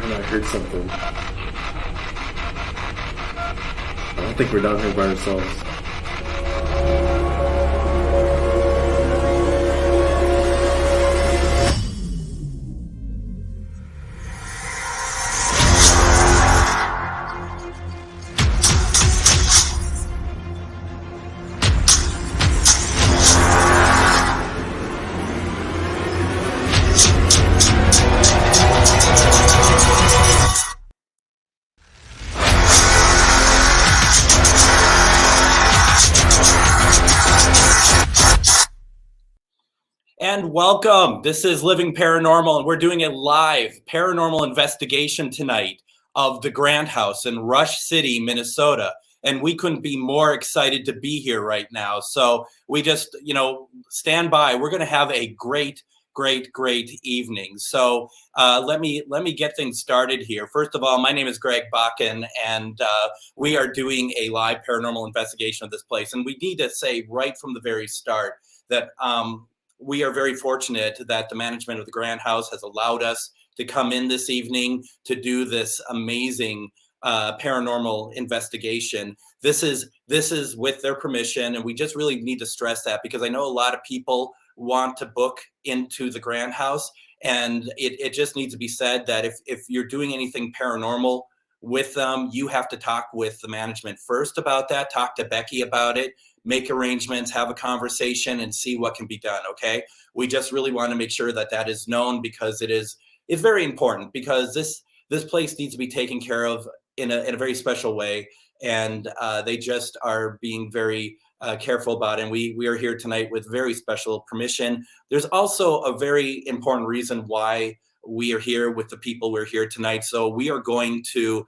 And I heard something. I don't think we're down here by ourselves. And welcome. This is Living Paranormal, and we're doing a live paranormal investigation tonight of the Grand House in Rush City, Minnesota. And we couldn't be more excited to be here right now. So we just, stand by. We're going to have a great evening. So let me get things started here. First of all, my name is Greg Bakun, and we are doing a live paranormal investigation of this place. And we need to say right from the very start that we are very fortunate that the management of the Grand House has allowed us to come in this evening to do this amazing paranormal investigation. This is with their permission, and we just really need to stress that because I know a lot of people want to book into the Grand House, and it just needs to be said that if you're doing anything paranormal with them, you have to talk with the management first about that, talk to Becky about it, make arrangements, have a conversation, and see what can be done. Okay. We just really want to make sure that that is known because it's very important because this place needs to be taken care of in a very special way. And they just are being very careful about it. And we are here tonight with very special permission. There's also a very important reason why we are here with the people we're here tonight. So we are going to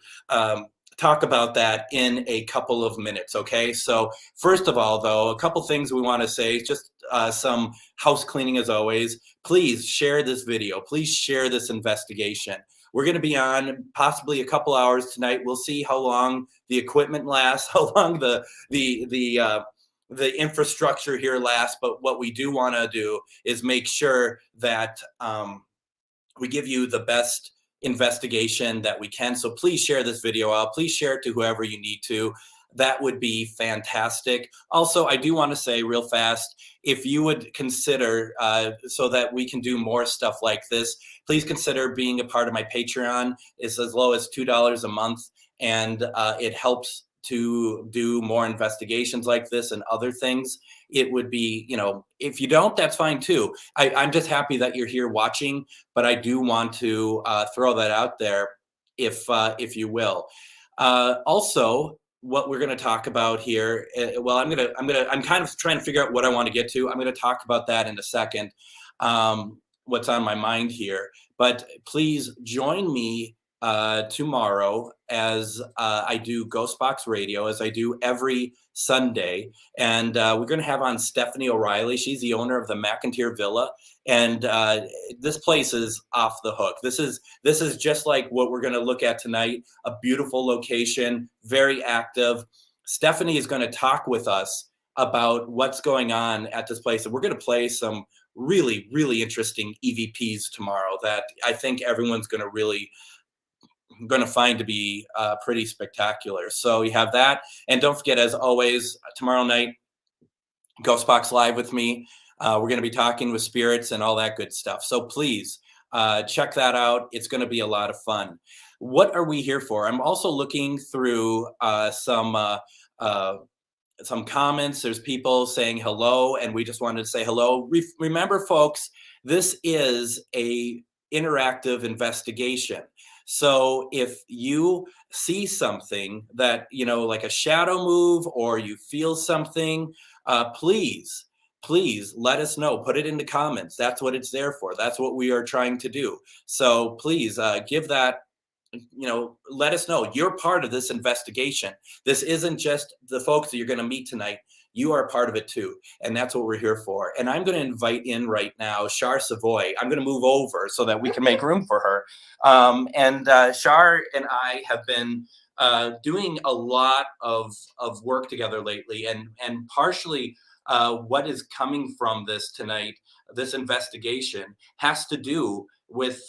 talk about that in a couple of minutes. Okay. So first of all, though, a couple things we want to say, just some house cleaning as always. Please share this video. Please share this investigation. We're going to be on possibly a couple hours tonight. We'll see how long the equipment lasts, how long the infrastructure here lasts. But what we do want to do is make sure that we give you the best investigation that we can. So please share this video out. Please share it to whoever you need to. That would be fantastic. Also, I do want to say real fast, if you would consider, so that we can do more stuff like this, please consider being a part of my Patreon. It's as low as $2 a month, and it helps to do more investigations like this and other things. It would be, if you don't, that's fine too. I'm just happy that you're here watching, but I do want to throw that out there if you will. Also, what we're going to talk about here, I'm kind of trying to figure out what I want to get to. I'm going to talk about that in a second, what's on my mind here. But please join me tomorrow as I do Ghost Box Radio, as I do every Sunday. And we're going to have on Stephanie O'Reilly. She's the owner of the McIntyre Villa. And this place is off the hook. This is just like what we're going to look at tonight. A beautiful location, very active. Stephanie is going to talk with us about what's going on at this place. And we're going to play some really, really interesting EVPs tomorrow that I think everyone's going to find to be pretty spectacular. So you have that. And don't forget, as always, tomorrow night, Ghost Box Live with me. We're going to be talking with spirits and all that good stuff. So please check that out. It's going to be a lot of fun. What are we here for? I'm also looking through some comments. There's people saying hello, and we just wanted to say hello. Remember, folks, this is a interactive investigation. So if you see something that, like a shadow move, or you feel something, please let us know. Put it in the comments. That's what it's there for. That's what we are trying to do. So please give that, let us know. You're part of this investigation. This isn't just the folks that you're going to meet tonight. You are a part of it too. And that's what we're here for. And I'm going to invite in right now, Char Savoie. I'm going to move over so that we can make room for her. Char and I have been doing a lot of work together lately, and partially what is coming from this tonight, this investigation, has to do with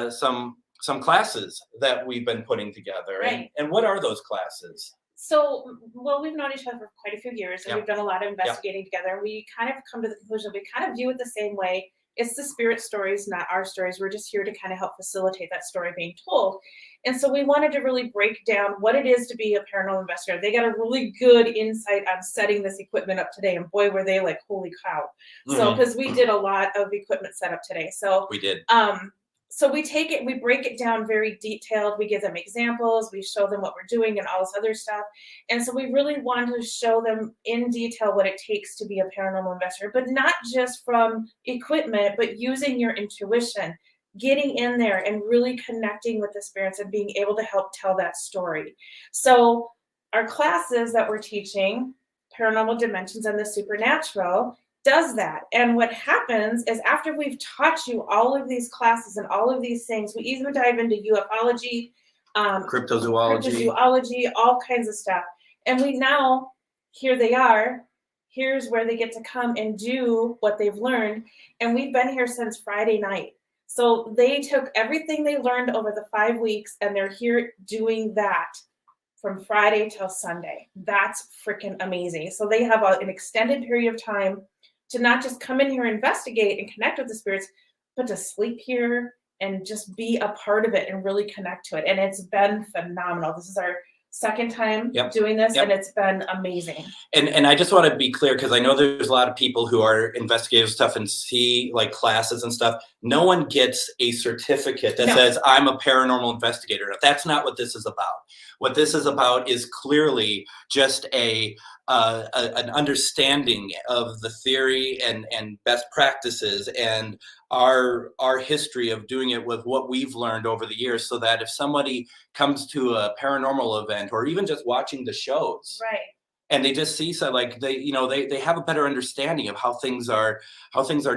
some some classes that we've been putting together. Right. And what are those classes? So, well, we've known each other for quite a few years, and Yep. we've done a lot of investigating together. And we kind of come to the conclusion we kind of view it the same way. It's the spirit stories, not our stories. We're just here to kind of help facilitate that story being told. And so we wanted to really break down what it is to be a paranormal investigator. They got a really good insight on setting this equipment up today. And boy, were they like, holy cow. So, because we did a lot of equipment setup today. So We did. So we take it, we break it down very detailed. We give them examples, we show them what we're doing and all this other stuff. And so we really want to show them in detail what it takes to be a paranormal investigator, but not just from equipment, but using your intuition, getting in there and really connecting with the spirits and being able to help tell that story. So our classes that we're teaching, Paranormal Dimensions and the Supernatural, does that. And what happens is after we've taught you all of these classes and all of these things, we even dive into ufology, cryptozoology, all kinds of stuff. And we now, here they are, here's where they get to come and do what they've learned. And we've been here since Friday night. So they took everything they learned over the 5 weeks and they're here doing that from Friday till Sunday. That's freaking amazing. So they have an extended period of time to not just come in here, investigate and connect with the spirits, but to sleep here and just be a part of it and really connect to it. And it's been phenomenal. This is our second time doing this, and it's been amazing. And I just want to be clear, because I know there's a lot of people who are investigative stuff and see like classes and stuff. No one gets a certificate that says I'm a paranormal investigator. That's not what this is about. What this is about is clearly just an understanding of the theory and best practices and our history of doing it with what we've learned over the years, so that if somebody comes to a paranormal event or even just watching the shows, right, and they just see so like they have a better understanding of how things are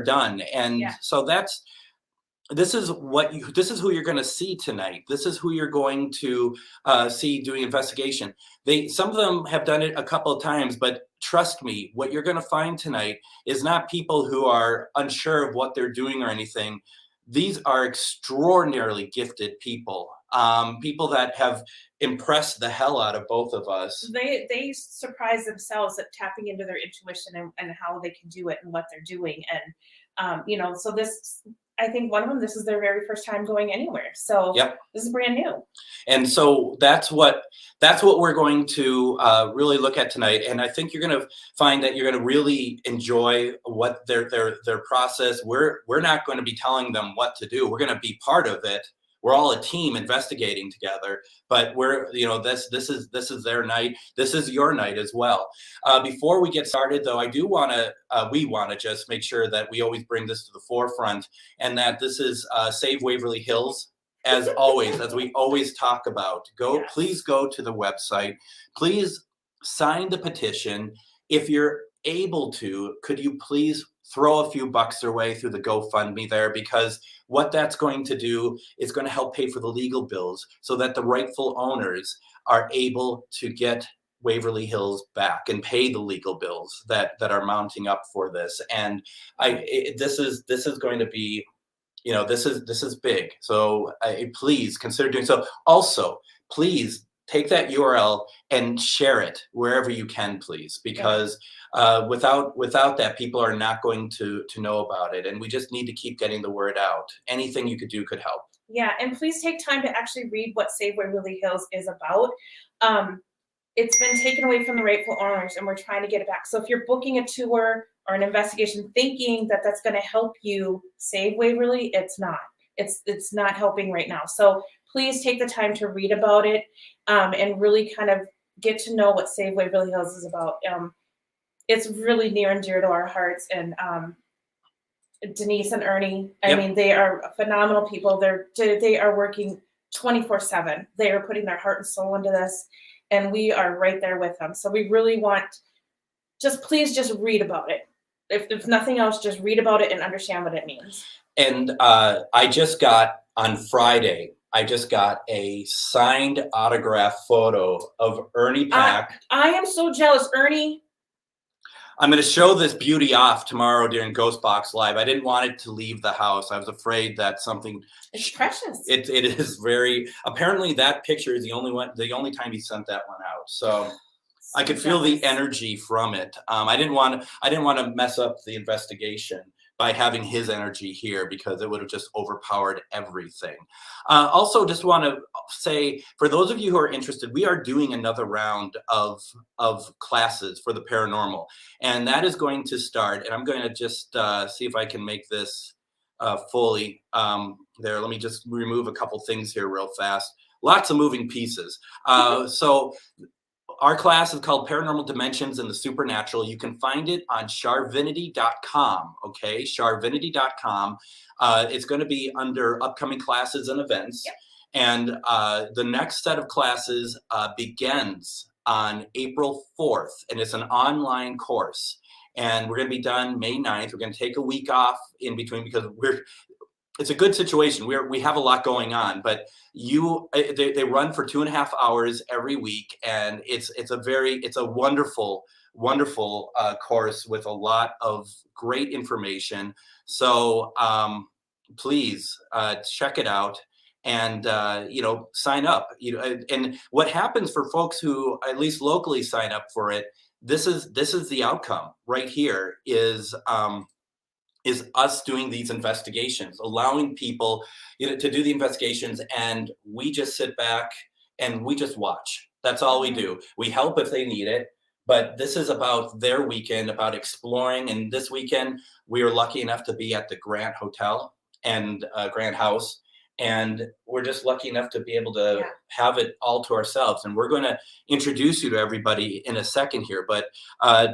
done. And so this is who you're going to see tonight. This is who you're going to see doing investigation. Some of them have done it a couple of times, but trust me, what you're going to find tonight is not people who are unsure of what they're doing or anything. These are extraordinarily gifted people, people that have impressed the hell out of both of us. They surprise themselves at tapping into their intuition and how they can do it and what they're doing. And, so this, I think one of them, this is their very first time going anywhere. So this is brand new. And so that's what we're going to really look at tonight. And I think you're going to find that you're going to really enjoy what their process. We're not going to be telling them what to do. We're going to be part of it. We're all a team investigating together, but this is their night. This is your night as well. Before we get started, though, I do we want to just make sure that we always bring this to the forefront, and that this is Save Waverly Hills, as always, as we always talk about. Please go to the website. Please sign the petition. If you're able to, could you please throw a few bucks their way through the GoFundMe there, because what that's going to do is going to help pay for the legal bills so that the rightful owners are able to get Waverly Hills back and pay the legal bills that are mounting up for this. And this is going to be, this is big. So please consider doing so. Also, please take that URL and share it wherever you can, please, because without that, people are not going to know about it. And we just need to keep getting the word out. Anything you could do could help. Yeah, and please take time to actually read what Save Waverly Hills is about. It's been taken away from the rightful owners, and we're trying to get it back. So if you're booking a tour or an investigation thinking that that's going to help you save Waverly, it's not. It's not helping right now. So please take the time to read about it and really kind of get to know what Save Waverly Hills is about. It's really near and dear to our hearts. And Denise and Ernie, I mean, they are phenomenal people. They are working 24/7. They are putting their heart and soul into this, and we are right there with them. So we really want, please just read about it. If nothing else, just read about it and understand what it means. And on Friday, I just got a signed autograph photo of Ernie Pack. I am so jealous, Ernie. I'm going to show this beauty off tomorrow during Ghost Box Live. I didn't want it to leave the house. I was afraid that something. It's precious. It is very. Apparently, that picture is the only time he sent that one out. So I could feel the energy from it. I didn't want to mess up the investigation by having his energy here, because it would have just overpowered everything. Also, just want to say, for those of you who are interested, we are doing another round of classes for the paranormal, and that is going to start. And I'm going to just see if I can make this fully there. Let me just remove a couple things here real fast. Lots of moving pieces. So our class is called Paranormal Dimensions and the Supernatural. You can find it on charvinity.com, okay? charvinity.com. It's going to be under upcoming classes and events. Yep. And the next set of classes begins on April 4th, and it's an online course. And we're going to be done May 9th. We're going to take a week off in between because it's a good situation. We have a lot going on, but they run for 2.5 hours every week, and it's a wonderful course with a lot of great information. So please check it out and sign up. And what happens for folks who at least locally sign up for it, this is the outcome right here is us doing these investigations, allowing people to do the investigations, and we just sit back and we just watch. That's all we do. We help if they need it, but this is about their weekend, about exploring. And this weekend, we were lucky enough to be at the Grant Hotel and Grant House, and we're just lucky enough to be able to have it all to ourselves. And we're going to introduce you to everybody in a second here, but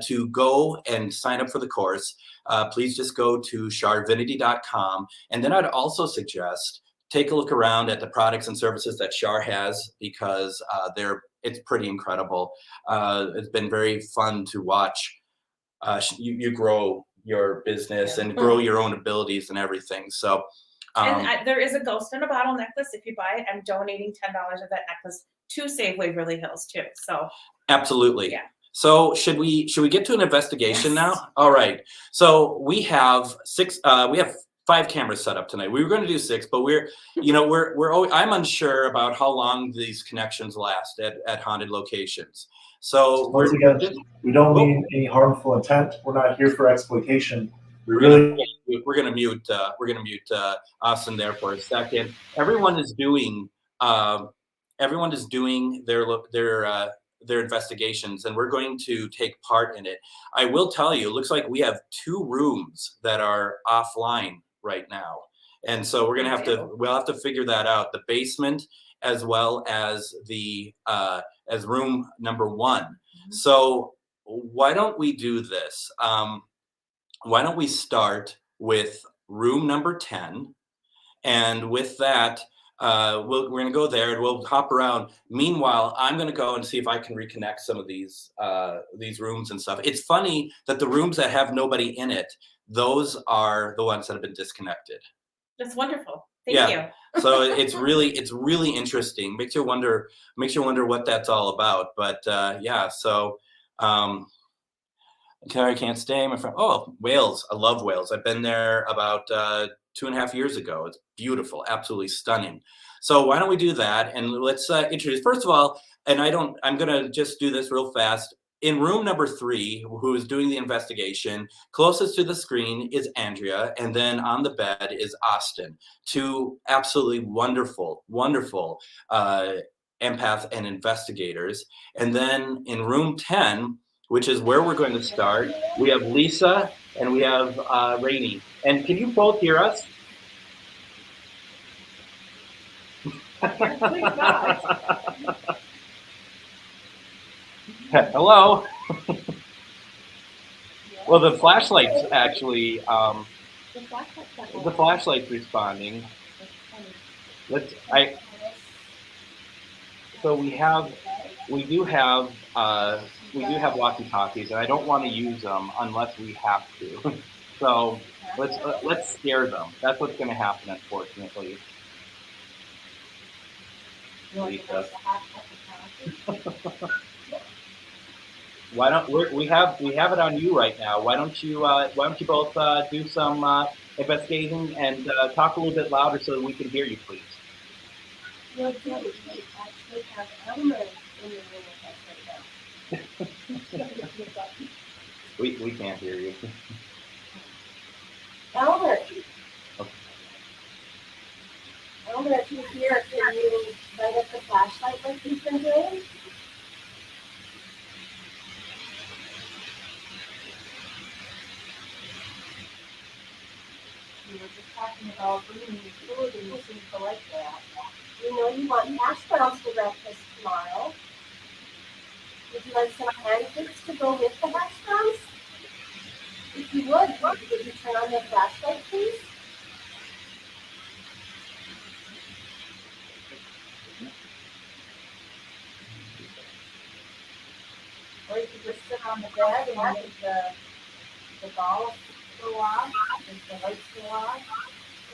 to go and sign up for the course, please just go to charvinity.com. And then I'd also suggest take a look around at the products and services that Char has, because it's pretty incredible. It's been very fun to watch you grow your business and grow your own abilities and everything. So. And there is a ghost in a bottle necklace. If you buy it, I'm donating $10 of that necklace to Save Waverly Hills too. So absolutely. Yeah. So should we get to an investigation now? All right. So we have 5 cameras set up tonight. We were going to do 6, but I'm unsure about how long these connections last at haunted locations. So once again, we don't mean any harmful intent. We're not here for exploitation. We're gonna mute Austin there for a second. Everyone is doing their investigations, and we're going to take part in it. I will tell you, it looks like we have 2 rooms that are offline right now, and so we'll have to figure that out. The basement as well as the as room number 1. Mm-hmm. So why don't we do this? Why don't we start with room number 10? And with that, we're going to go there and we'll hop around. Meanwhile, I'm going to go and see if I can reconnect some of these rooms and stuff. It's funny that the rooms that have nobody in it, those are the ones that have been disconnected. That's wonderful. Thank you. So it's really interesting. Makes you wonder what that's all about. But so. I can't stay. My friend. Oh, Wales. I love Wales. I've been there about 2.5 years ago. It's beautiful, absolutely stunning. So why don't we do that? And let's introduce. First of all, I'm gonna just do this real fast. In room number 3, who is doing the investigation, closest to the screen is Andrea, and then on the bed is Austin. 2 absolutely wonderful empath and investigators. And then in room 10, which is where we're going to start, we have Lisa and we have Rainey. And can you both hear us? Hello. Well, the flashlight's actually the flashlight's responding. So we do have walkie-talkies, and I don't want to use them unless we have to. So let's scare them. That's what's going to happen, unfortunately. Why don't we have it on you right now? Why don't you both do some investigating and talk a little bit louder so that we can hear you, please? Well, do we actually have Elmer in the room with us right now? We can't hear you. Elmer, Okay. Elmer, if you're here, can you light up the flashlight like you've been doing? We were just talking about bringing you food and you seem to like that. You know you want hash browns for breakfast tomorrow. Would you like some pancakes to go with the hash browns? If you would you turn on the flashlight, please? Or you could just sit on the bed and let the balls go off, and the lights go off.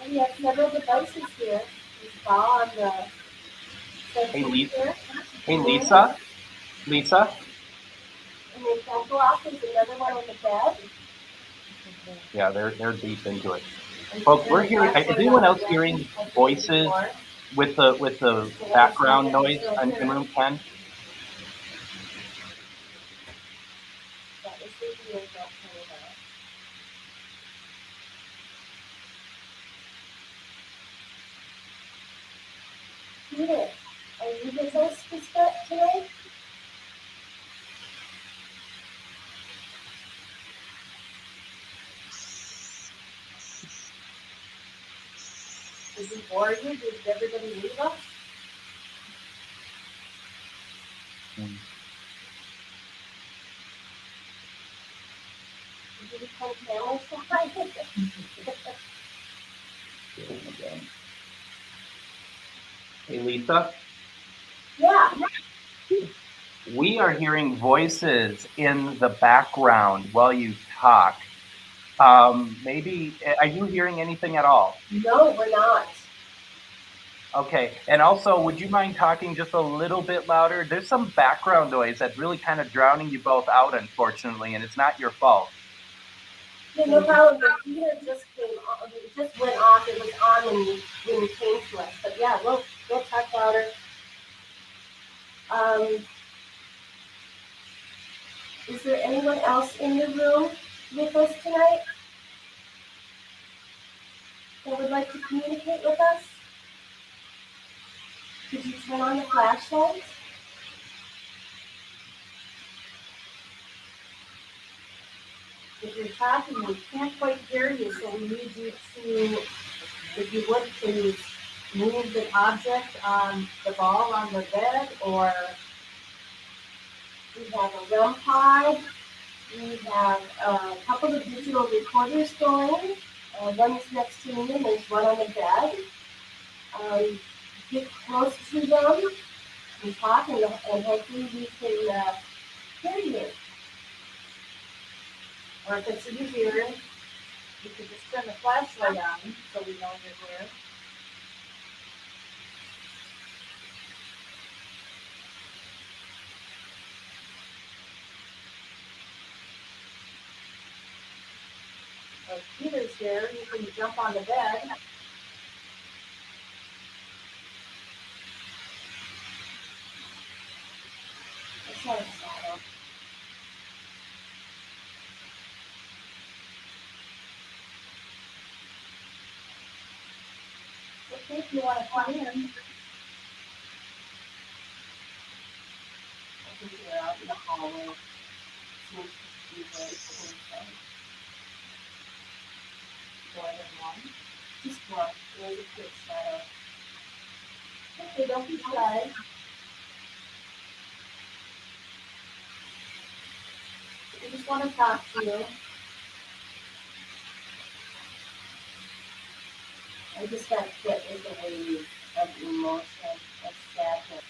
And we have several devices here. There's a ball on the Hey, center here. Hey, Lisa. And then don't go off, there's another one on the bed. Yeah, they're deep into it. Folks, we're hearing. Is anyone else hearing voices with the background noise in room 10? That was the ears up for Peter, are you with us today? Did we bore you? Did everybody leave us? Did you become family Hey, Lisa. Yeah. We are hearing voices in the background while you talk. Maybe, are you hearing anything at all? No, we're not. Okay, and also, would you mind talking just a little bit louder? There's some background noise that's really kind of drowning you both out, unfortunately, and it's not your fault. Yeah, no problem. The heater just came on. It just went off. It was on when you came to us. But yeah, we'll talk louder. Is there anyone else in the room with us tonight that would like to communicate with us? Could you turn on the flashlight? If you're talking, we can't quite hear you, so we need you to, if you would, please move the object on the ball on the bed, or we have a REM pod. We have a couple of digital recorders going. One's next to me and there's one on the bed. Get close to them and talk, and hopefully we can hear you. Or if it's easier, you could just turn the flashlight on so we know you're there. If Peter's here, you can jump on the bed. That's not a shadow. Okay, if you want to come in. I think you're out in the hallway. Seems to be very close. More than one. Just one. There's a quick shadow. Okay, don't be shy. I just want to talk to you. I just got hit with the wave of emotion, of sadness.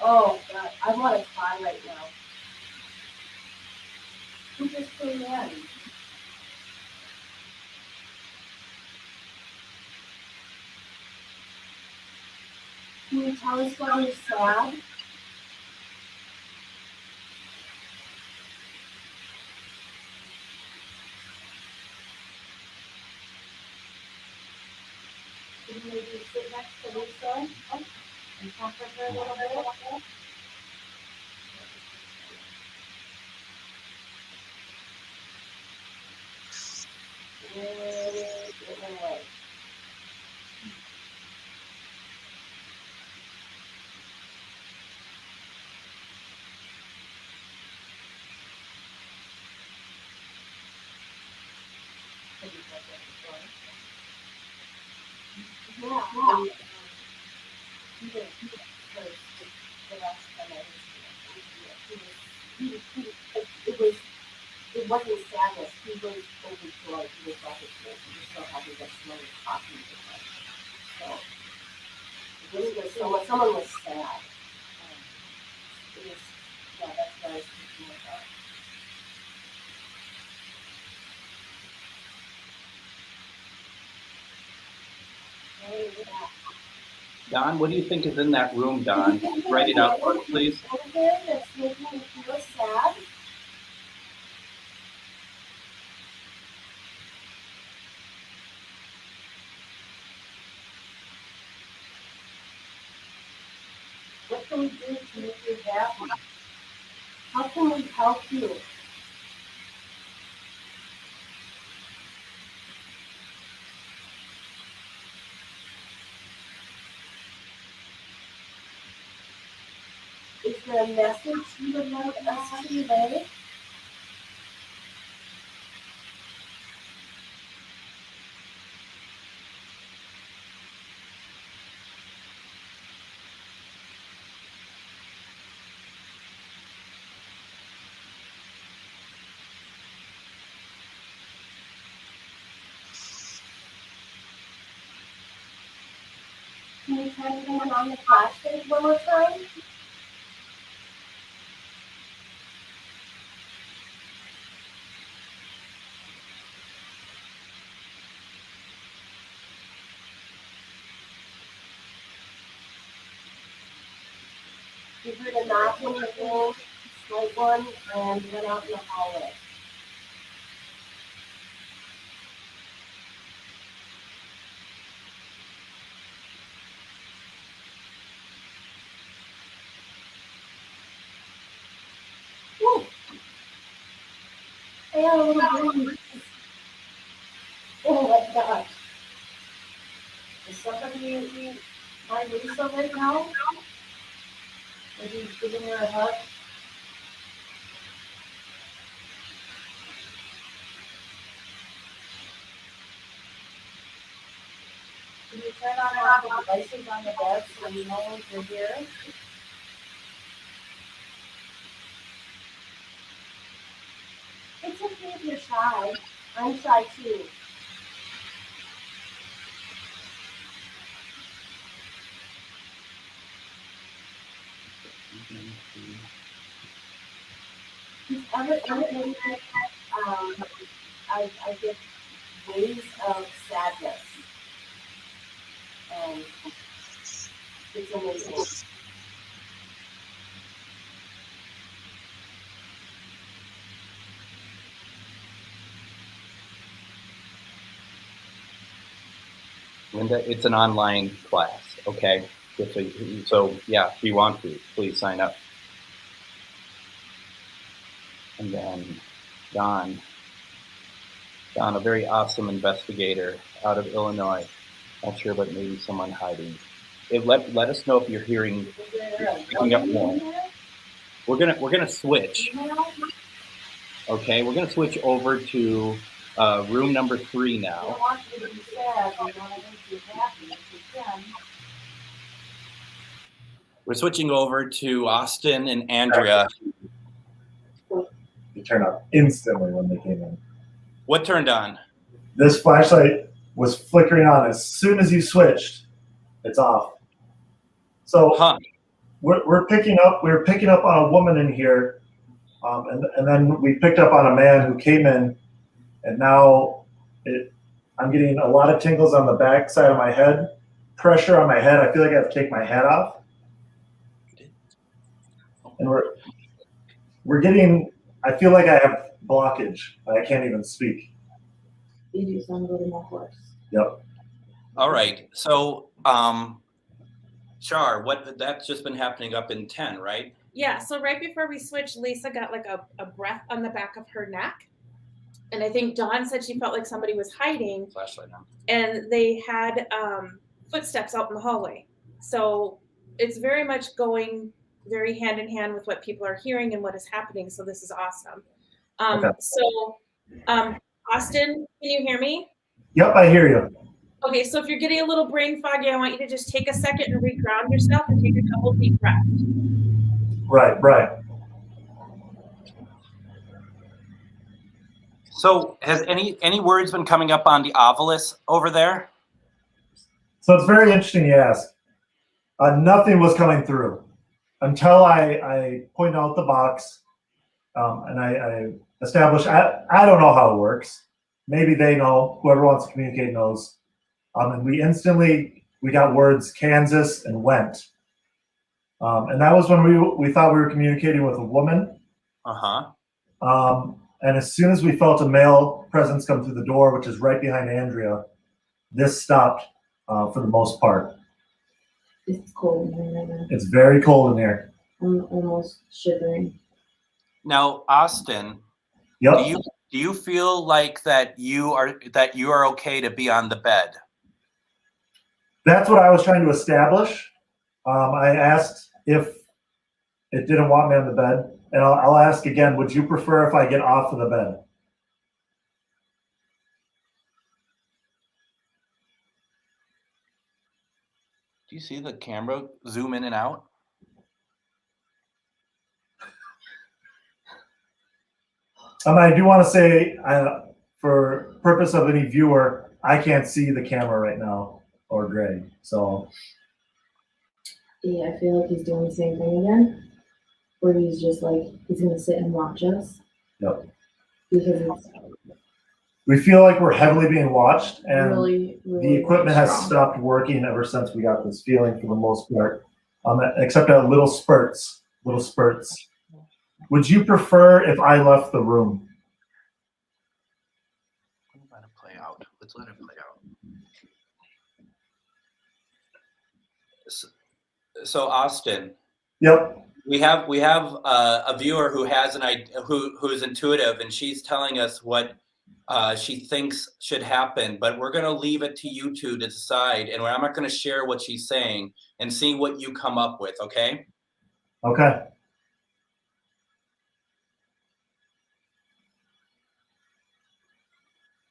Oh, God, I want to cry right now. Who just came in? you tell us when you're sad? Can you maybe sit next to Lisa and talk to her a little bit? Wait. Yeah. He did first the last time I was here. It wasn't sadness. He was overjoyed. He was like, he was so happy that someone was talking to him. So it wasn't just someone was sad. It was, yeah, that's what I was thinking about. Don, what do you think is in that room, Don? Write it out for us, please. Anything that's making you feel sad? What can we do to make you happy? How can we help you? Is there a message you would like us to relay? Can you turn it on the flashlight one more time? You heard a knock in the room, slight one, and went out in the hallway. Woo. I got a little breeze. Oh my gosh. Is somebody find Lisa right now? Maybe giving her a hug? Can you turn on all the devices on the bed so we know you're here? It's okay if you're shy. I'm shy too. Ever I get waves of sadness. And it's amazing. Linda, it's an online class, okay? So yeah, if you want to, please sign up. And then Don, a very awesome investigator out of Illinois. Not sure, but maybe someone hiding. Let us know if you're picking up more. We're gonna switch. Okay, we're gonna switch over to room number 3 now. We're switching over to Austin and Andrea. They turned on instantly when they came in. What turned on? This flashlight was flickering on as soon as you switched. It's off. So we're picking up. We were picking up on a woman in here, and then we picked up on a man who came in, and now I'm getting a lot of tingles on the back side of my head, pressure on my head. I feel like I have to take my hat off. And we're getting. I feel like I have blockage. I can't even speak. You do sound a little more hoarse. Yep. All right. So, Char, that's just been happening up in 10, right? Yeah. So right before we switched, Lisa got like a breath on the back of her neck. And I think Dawn said she felt like somebody was hiding. Flashlight now. And they had footsteps out in the hallway. So it's very much going very hand in hand with what people are hearing and what is happening. So this is awesome. Okay. So, Austin, can you hear me? Yep, I hear you. Okay, so if you're getting a little brain foggy, I want you to just take a second and reground yourself and take a couple deep breaths. Right. So has any words been coming up on the ovilus over there? So it's very interesting you ask. Nothing was coming through until I pointed out the box, and I established. I don't know how it works. Maybe they know. Whoever wants to communicate knows. And we got words Kansas and went, and that was when we thought we were communicating with a woman. And as soon as we felt a male presence come through the door, which is right behind Andrea, this stopped for the most part. It's cold in here right now. It's very cold in here. I'm almost shivering. Now, Austin, Yep. do you feel like that you are okay to be on the bed? That's what I was trying to establish. I asked if it didn't want me on the bed, and I'll ask again. Would you prefer if I get off of the bed? Do you see the camera zoom in and out? I do want to say, for purpose of any viewer, I can't see the camera right now or Greg. So Yeah, I feel like he's doing the same thing again, where he's just like he's gonna sit and watch us. Yep. Because we feel like we're heavily being watched, it's and really the equipment has strong. stopped working ever since we got this feeling for the most part, except at little spurts. Would you prefer if I left the room? Let it play out. Let's let it play out. So Austin. Yep. We have a viewer who has who is intuitive, and she's telling us what she thinks should happen. But we're going to leave it to you two to decide, and I'm not going to share what she's saying and see what you come up with. Okay? Okay.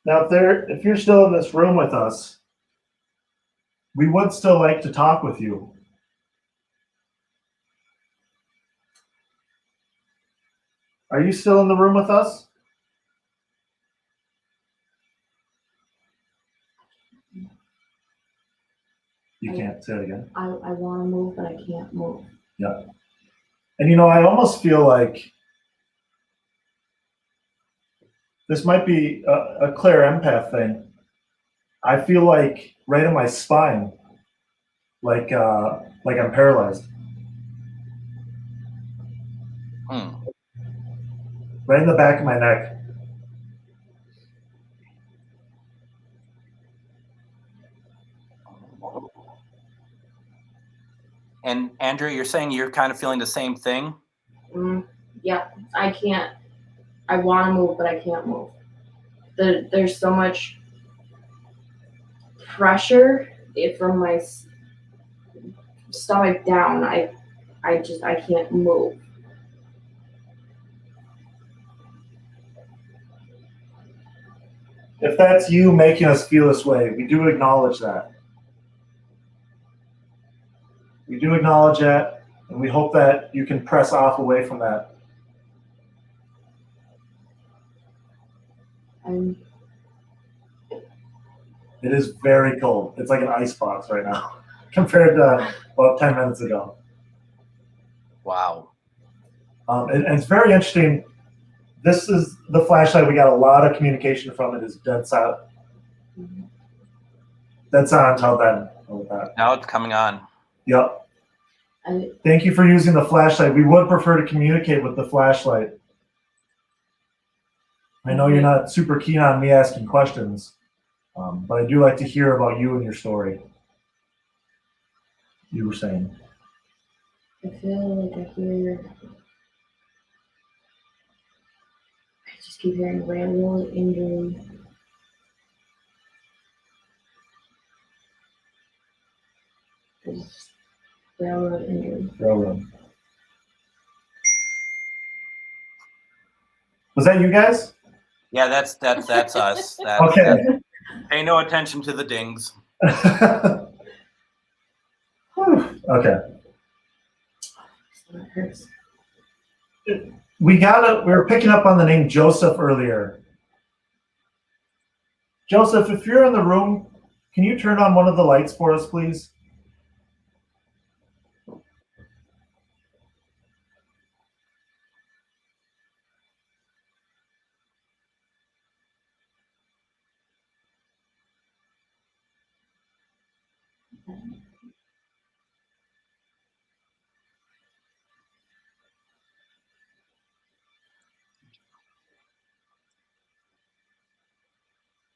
Now, if you're still in this room with us, we would still like to talk with you. Are you still in the room with us? You can't say it again. I want to move, but I can't move. Yeah. And I almost feel like this might be a clear empath thing. I feel like right in my spine, like I'm paralyzed. Right in the back of my neck. And Andrea, you're saying you're kind of feeling the same thing? Yeah, I can't. I want to move, but I can't move. There's so much pressure from my stomach down. I can't move. If that's you making us feel this way, we do acknowledge that. We do acknowledge that, and we hope that you can press off away from that. It is very cold. It's like an ice box right now compared to about 10 minutes ago. Wow. And it's very interesting. This is the flashlight we got a lot of communication from. It is dead silent. Dead silent until then. Now it's coming on. Yep. Thank you for using the flashlight. We would prefer to communicate with the flashlight. I know you're not super keen on me asking questions, but I do like to hear about you and your story. You were saying. I feel like I just keep hearing railroad injury. Just railroad injury. Railroad. Was that you guys? Yeah, that's us. Okay. Pay no attention to the dings. Okay. That hurts. We were picking up on the name Joseph earlier. Joseph, if you're in the room, can you turn on one of the lights for us, please?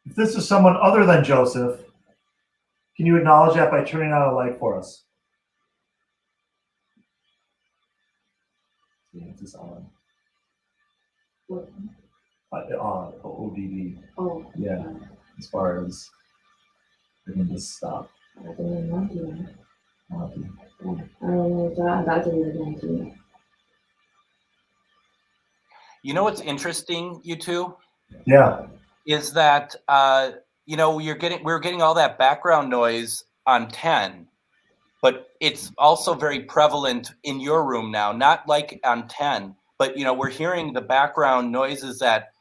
If this is someone other than Joseph, can you acknowledge that by turning on a light for us? Yeah, it's on. What? On ODD. Oh. Yeah, as far as we can just stop. I didn't know that. Okay. Yeah, I don't know that. That didn't know. You know what's interesting, you two? Yeah. Is that you know, we're getting all that background noise on 10, but it's also very prevalent in your room now, not like on 10, but you know, we're hearing the background noises that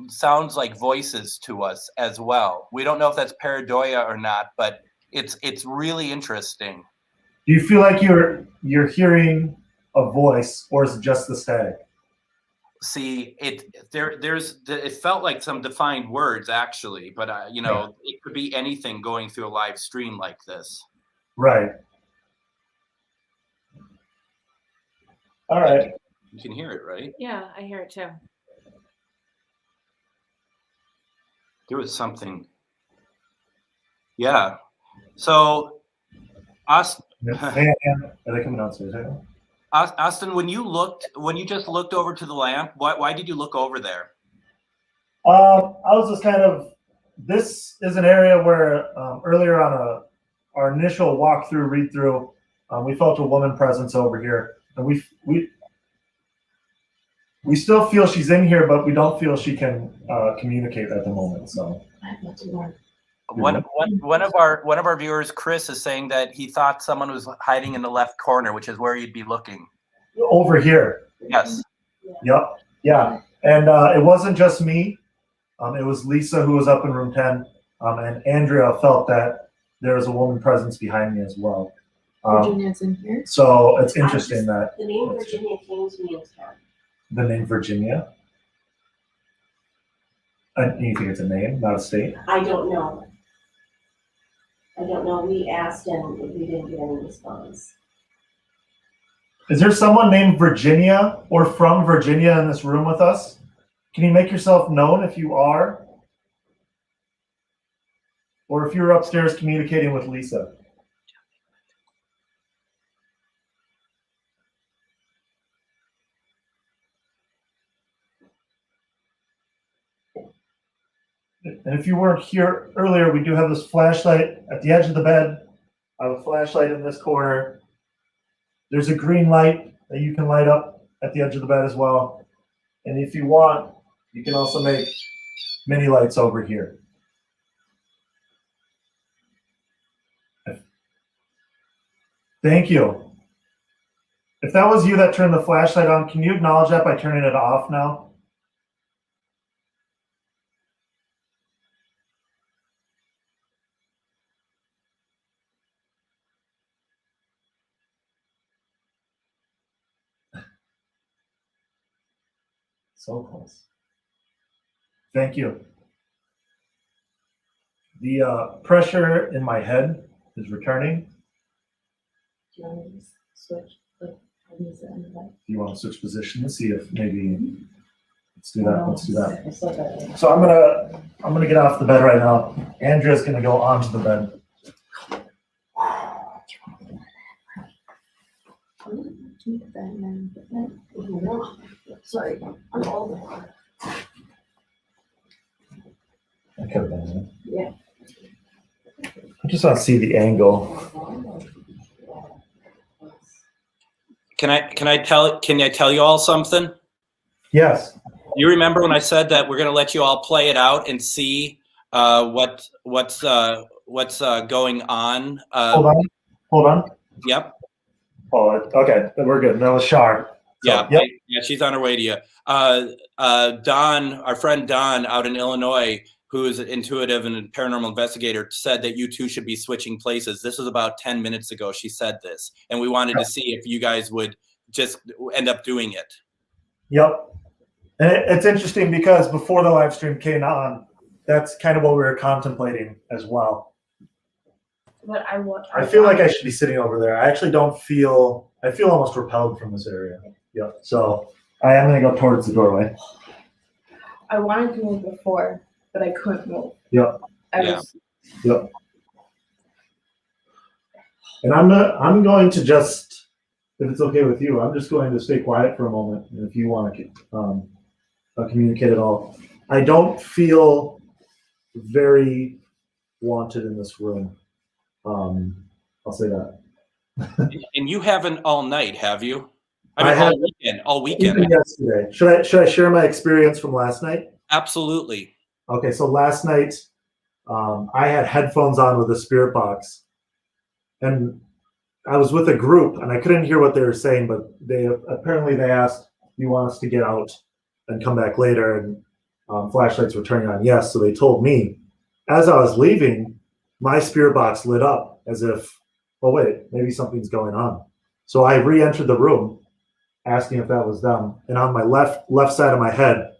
sounds like voices to us as well. We don't know if that's pareidoia or not, but it's really interesting. Do you feel like you're hearing a voice, or is it just the static? See, it felt like some defined words actually, but you know, it could be anything going through a live stream like this. Right. All right. You can hear it, right? Yeah, I hear it too. There was something. Yeah. So, Austin, Are they coming downstairs? Austin, when you just looked over to the lamp, why did you look over there? I was just kind of. This is an area where earlier on our initial walkthrough, read through, we felt a woman presence over here, and we still feel she's in here, but we don't feel she can communicate at the moment. So. One of our viewers, Chris, is saying that he thought someone was hiding in the left corner, which is where you'd be looking. Over here. Yes. Yep. Yeah. And it wasn't just me. It was Lisa who was up in room 10, and Andrea felt that there was a woman presence behind me as well. Virginia's in here. So it's interesting that the name Virginia came to me in town. The name Virginia. And you think it's a name, not a state? I don't know. We asked and we didn't get any response. Is there someone named Virginia or from Virginia in this room with us? Can you make yourself known if you are? Or if you're upstairs communicating with Lisa? And if you weren't here earlier, we do have this flashlight at the edge of the bed. I have a flashlight in this corner. There's a green light that you can light up at the edge of the bed as well. And if you want, you can also make mini lights over here. Thank you. If that was you that turned the flashlight on, can you acknowledge that by turning it off now? So close. Thank you. The pressure in my head is returning. Do you want to just switch? Like, have me sit on the bed? You want to switch positions, see if maybe, let's do that, let's do that. I still got it. So I'm gonna get off the bed right now. Andrea's gonna go onto the bed. Sorry, I'm old. I could have been there. Yeah. I just want to see the angle. Can I tell you all something? Yes. You remember when I said that we're going to let you all play it out and see what's going on? Hold on. Yep. Oh, okay, then we're good. That was Char. So, Yeah. yep. Yeah, she's on her way to you. Don, our friend Don out in Illinois, who is an intuitive and a paranormal investigator, said that you two should be switching places. This was about 10 minutes ago. She said this, and we wanted to see if you guys would just end up doing it. Yep. And it's interesting because before the live stream came on, that's kind of what we were contemplating as well. But I feel like I should be sitting over there. I actually don't feel, I feel almost repelled from this area. Yep. So I am going to go towards the doorway. I wanted to move before, but I couldn't move. Yep. Yeah. Yep. And I'm going to just, if it's okay with you, I'm just going to stay quiet for a moment. And if you want to communicate at all, I don't feel very wanted in this room. I'll say that. And you haven't all night, have you? I I have- mean, all weekend. Even yesterday. Should I share my experience from last night? Absolutely. Okay, so last night, I had headphones on with a spirit box, and I was with a group, and I couldn't hear what they were saying, but they asked, "Do you want us to get out and come back later?" And flashlights were turning on. Yes, so they told me. As I was leaving, my spirit box lit up as if, oh wait, maybe something's going on. So I re-entered the room, asking if that was them, and on my left side of my head,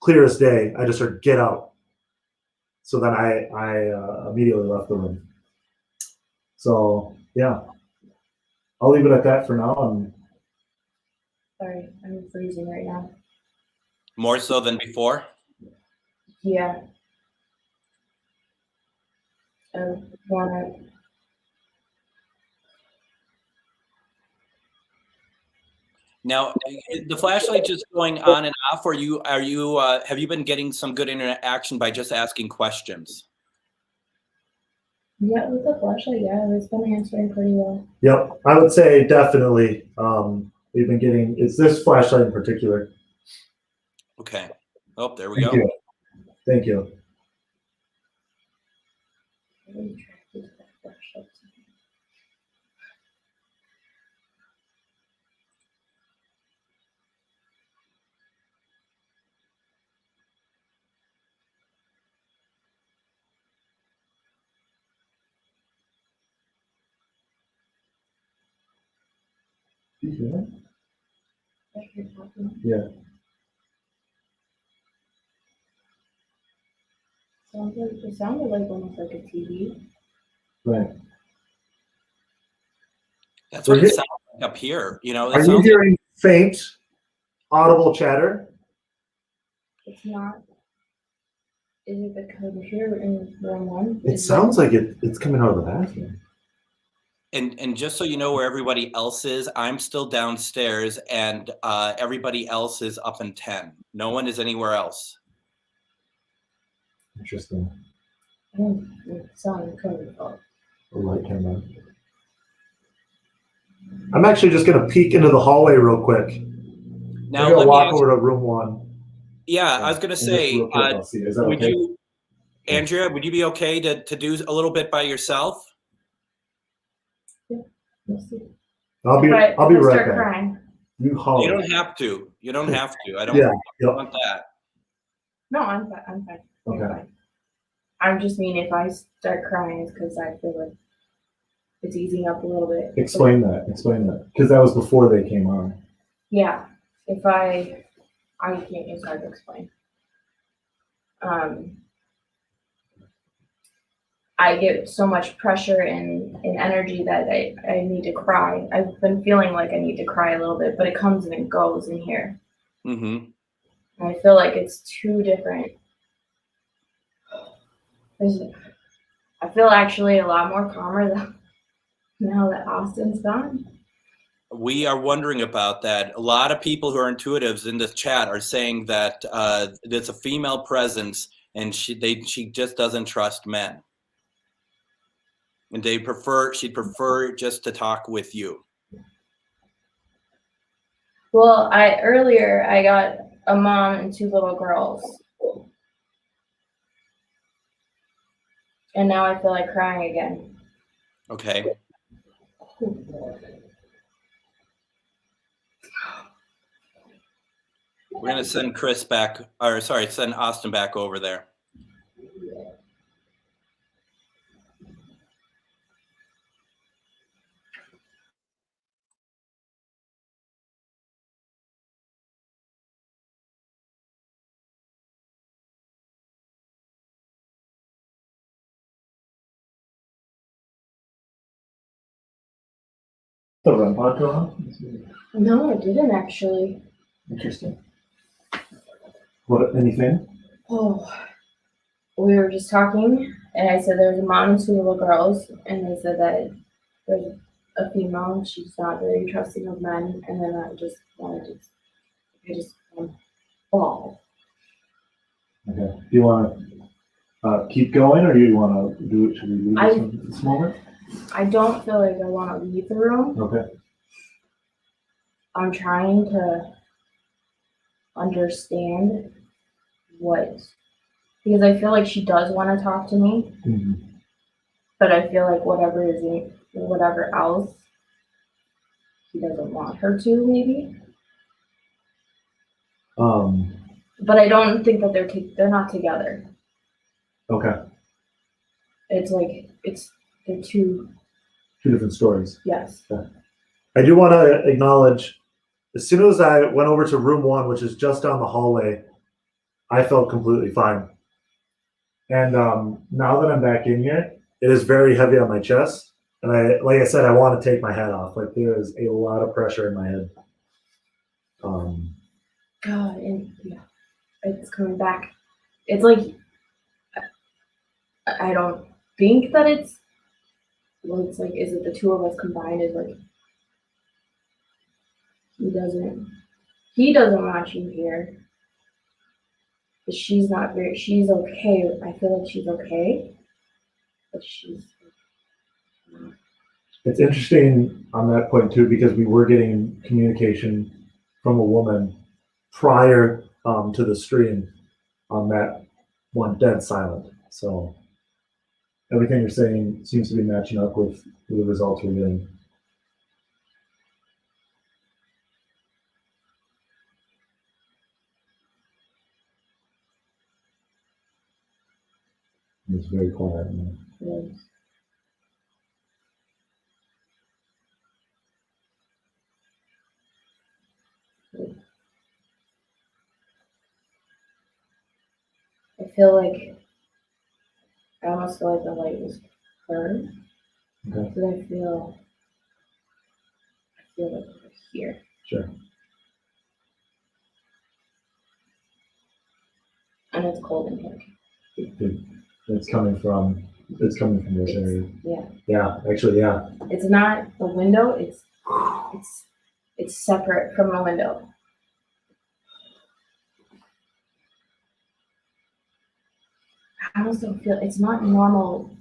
clear as day, I just heard "get out." So then I immediately left the room. So yeah, I'll leave it at that for now. And Sorry, I'm freezing right now. More so than before? Yeah. I wanna. Now, the flashlight just going on and off, or have you been getting some good interaction by just asking questions? Yeah, with the flashlight, yeah, it's been answering pretty well. yep, I would say definitely. We've been getting, it's this flashlight in particular. Okay. Oh, there we Thank go. you. Thank you. Really attracted to that flashlight. You hear that? That you're talking. Yeah. It sounded like almost like a TV. Right. That's what it sounds like up here. You know, Are you hearing faint, audible chatter? It's not. Is it because I'm here in room one? It sounds like it's coming out of the bathroom. And just so you know where everybody else is, I'm still downstairs, and everybody else is up in 10. No one is anywhere else. Interesting. I don't sound covered up. The light turned on. I'm actually just gonna peek into the hallway real quick. Now, I'm gonna let me walk ask, over to room one. yeah, I was going to And just say, real quick, I'll see. Is that would okay? you, Andrea, would you be okay to do a little bit by yourself? Let's see. I'll be right back. Crying. You holler. You don't have to. You don't have to. I don't Yeah. want that. No, I'm fine. I'm fine. You're Okay. fine. I just mean if I start crying, it's because I feel like it's easing up a little bit. Explain that. Because that was before they came on. Yeah, if I can't, it's hard to explain. I get so much pressure and energy that I need to cry. I've been feeling like I need to cry a little bit, but it comes and it goes in here. Mm-hmm. And I feel like it's two different. I feel actually a lot more calmer now that Austin's gone. We are wondering about that. A lot of people who are intuitives in this chat are saying that it's a female presence, and she just doesn't trust men, and she'd prefer just to talk with you. Well, earlier I got a mom and two little girls, and now I feel like crying again. Okay. We're gonna send send Austin back over there. The REM pod go on? No, I didn't actually. Interesting. What, anything? Oh, we were just talking, and I said there's a mom and two little girls, and they said that there's a female, and she's not very trusting of men, and then I just want to fall. Okay. Do you want to keep going, or do you want to do it? Should we leave this moment? I don't feel like I want to leave the room. Okay. I'm trying to understand because I feel like she does want to talk to me, Mm-hmm. but I feel like whatever else, he doesn't want her to, maybe. But I don't think that they're not together. Okay. It's like they're two different stories. Yes. Okay. I do want to acknowledge, as soon as I went over to room 1, which is just down the hallway, I felt completely fine. And now that I'm back in here, it is very heavy on my chest. And like I said, I want to take my hat off. Like, there is a lot of pressure in my head. God, and yeah, it's coming back. It's like I don't think that it's. Well, it's like, is it the two of us combined? Is like he doesn't want you here. But she's okay. I feel like she's okay, but she's not. It's interesting on that point too, because we were getting communication from a woman prior to the stream on that one dead silent. So everything you're saying seems to be matching up with the results we're getting. It's very quiet. Yes. I almost feel like the light was burned. Okay. But I feel like we're here. Sure. And it's cold in here. It's coming from this area. Yeah. Yeah, actually, yeah. It's not the window, it's separate from the window. I also feel it's not normal.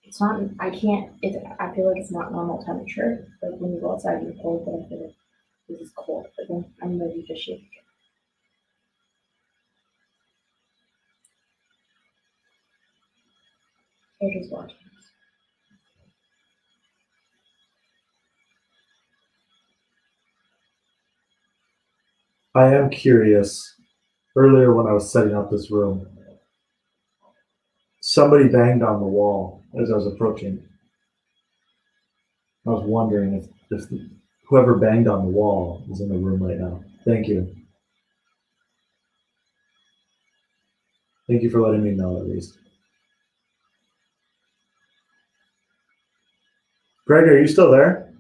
It's not, I feel like it's not normal temperature. Like when you go outside, you're cold, but I feel like this is cold. But then I'm ready to shake again. So just watching. I am curious. Earlier when I was setting up this room, somebody banged on the wall as I was approaching. I was wondering if whoever banged on the wall is in the room right now. Thank you. Thank you for letting me know, at least. Greg, are you still there?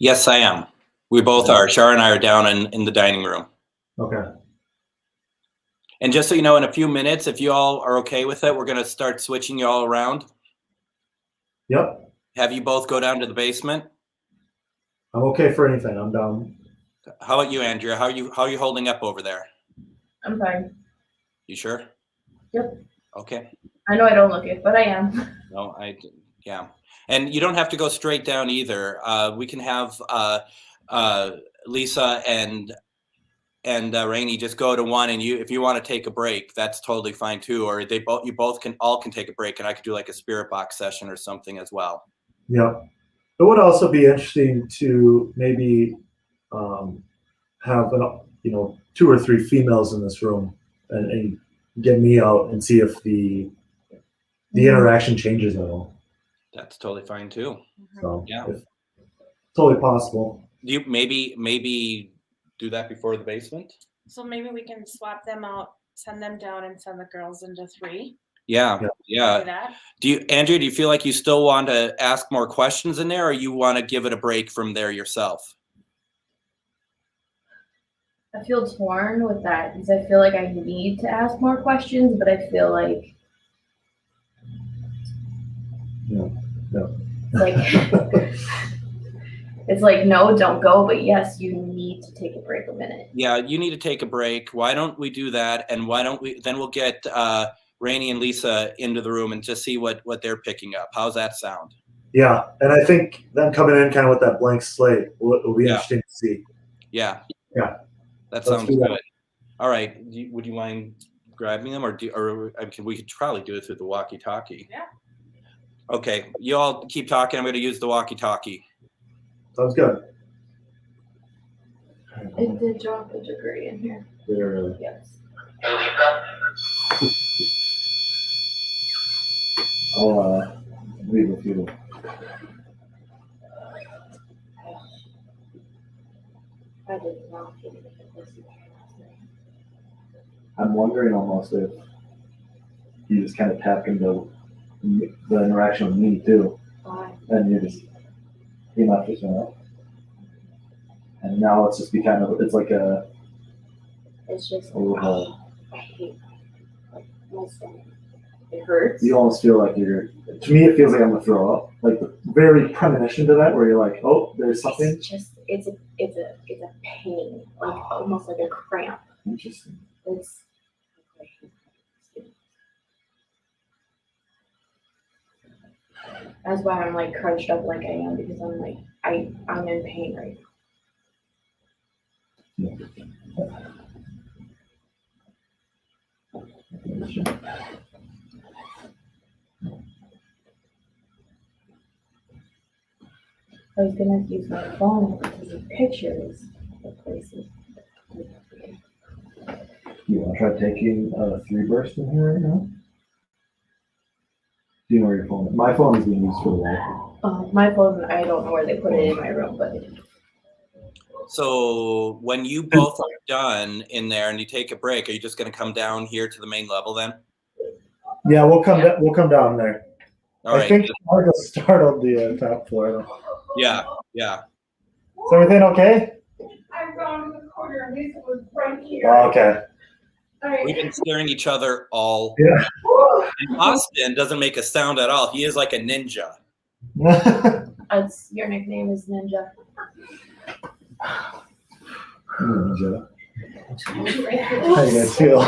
Yes, I am. We both are. Char and I are down in the dining room. Okay. And just so you know, in a few minutes, if you all are okay with it, we're going to start switching you all around. Yep. Have you both go down to the basement? I'm okay for anything. I'm down. How about you, Andrea? How are you holding up over there? I'm fine. You sure? Yep. Okay. I know I don't look it, but I am. No, yeah. And you don't have to go straight down either. We can have Lisa and Rainey just go to one, and if you want to take a break, that's totally fine too. Or you both can take a break, and I could do like a spirit box session or something as well. Yeah. It would also be interesting to maybe have 2 or 3 females in this room and get me out and see if the interaction changes at all. That's totally fine too. So yeah, totally possible. Do you maybe do that before the basement? So maybe we can swap them out, send them down, and send the girls into 3. Yeah. Do that. Andrea, do you feel like you still want to ask more questions in there, or you want to give it a break from there yourself? I feel torn with that because I feel like I need to ask more questions, but I feel like No. like it's like no, don't go, but yes, you need to take a break a minute. Yeah, you need to take a break. Why don't we do that? And why don't we then we'll get Rainey and Lisa into the room and just see what they're picking up. How's that sound? Yeah, and I think them coming in kind of with that blank slate will be interesting to see. Yeah. Yeah. That sounds good. All right. Would you mind grabbing them, we could probably do it through the walkie-talkie. Yeah. Okay, you all keep talking. I'm going to use the walkie-talkie. Sounds good. It did drop a degree in here. Really? Yes. I'll leave a few. I did not get it. I'm wondering almost if you just kind of tap into the interaction with me too, and you left just went up, and now it's just it's like it's just little, I hate like my stomach. It hurts. you almost feel like to me it feels like I'm gonna throw up, like the very premonition to that where you're like, oh, there's something. It's a pain, like almost like a cramp. Interesting. It's that's why I'm like crunched up like I am, because I'm like I'm in pain right now. I was gonna use my phone to take pictures of places. You want to try taking a 3 burst in here right now? Do you know where your phone is? My phone is being used for the Wi-Fi. My phone, I don't know where they put it in my room, but So when you both are done in there and you take a break, are you just going to come down here to the main level then? Yeah, we'll come down there. All right. I think Margo startled the top floor. Yeah. Is everything okay? I found the corner, and Lisa was right here. Oh, okay. All right. We've been scaring each other all. Yeah. And Austin doesn't make a sound at all. He is like a ninja. your nickname is Ninja. Ninja. How you guys feel?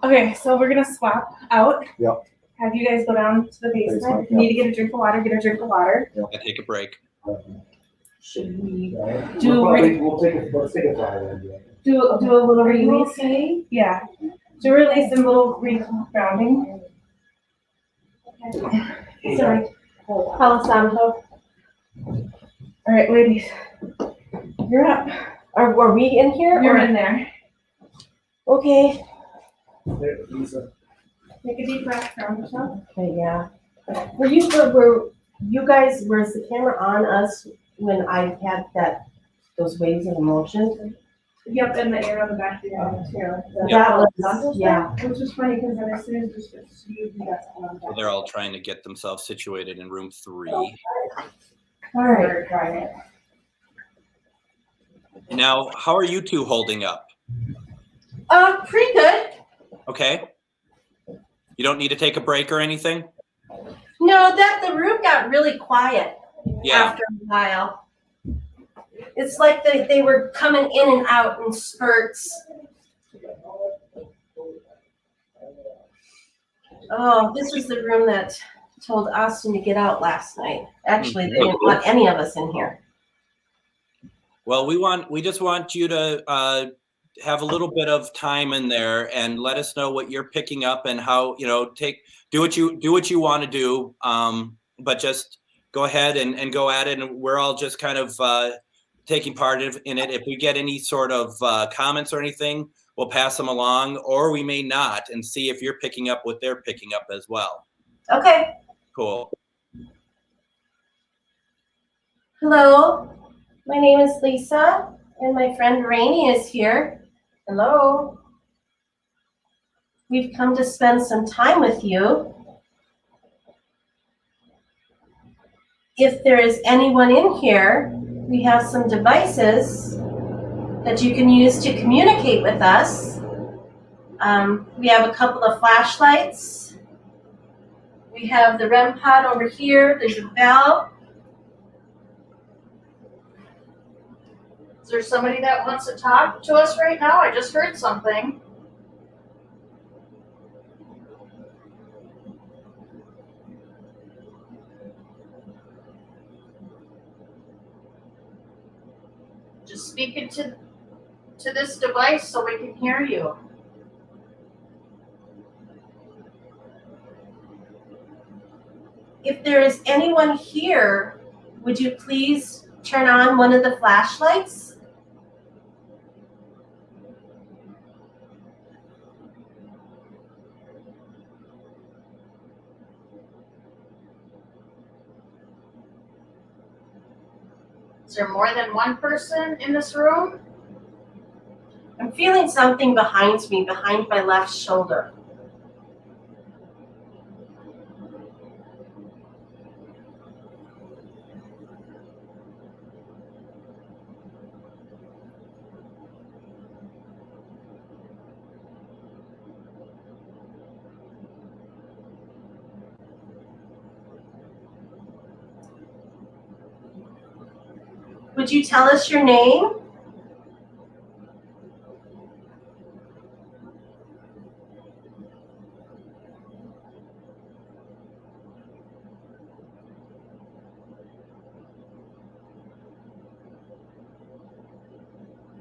Okay, so we're gonna swap out. Yep. Have you guys go down to the basement. If you need to get a drink of water, get a drink of water. I take a break. Should we Do a Let's take a 5. do a little release? okay? Yeah. Do a release and a little grounding. Sorry. Palo Santo. All right, ladies. You're up. Are we in here? You're or- in there. Okay. Take a deep breath, ground yourself. Okay, yeah. Were you guys, was the camera on us when I had those waves of emotion? Yep, and the air on the back of the island too. That was, yeah. Which was funny because then as soon as this gets to you, we got someone So they're all trying to get themselves situated in room 3. All right. Try it. Now, how are you two holding up? Pretty good. Okay. You don't need to take a break or anything? No, the room got really quiet Yeah. after a while. It's like they were coming in and out in spurts. Oh, this is the room that told Austin to get out last night. Actually, they didn't want any of us in here. Well, we just want you to have a little bit of time in there and let us know what you're picking up and how, do what you want to do. But just go ahead and go at it. And we're all just kind of taking part in it. If we get any sort of comments or anything, we'll pass them along, or we may not, and see if you're picking up what they're picking up as well. Okay. Cool. Hello, my name is Lisa, and my friend Rainey is here. Hello. We've come to spend some time with you. If there is anyone in here, we have some devices that you can use to communicate with us. We have a couple of flashlights. We have the REM pod over here. There's a bell. Is there somebody that wants to talk to us right now? I just heard something. Just speak into this device so we can hear you. If there is anyone here, would you please turn on one of the flashlights? Is there more than one person in this room? I'm feeling something behind me, behind my left shoulder. Would you tell us your name?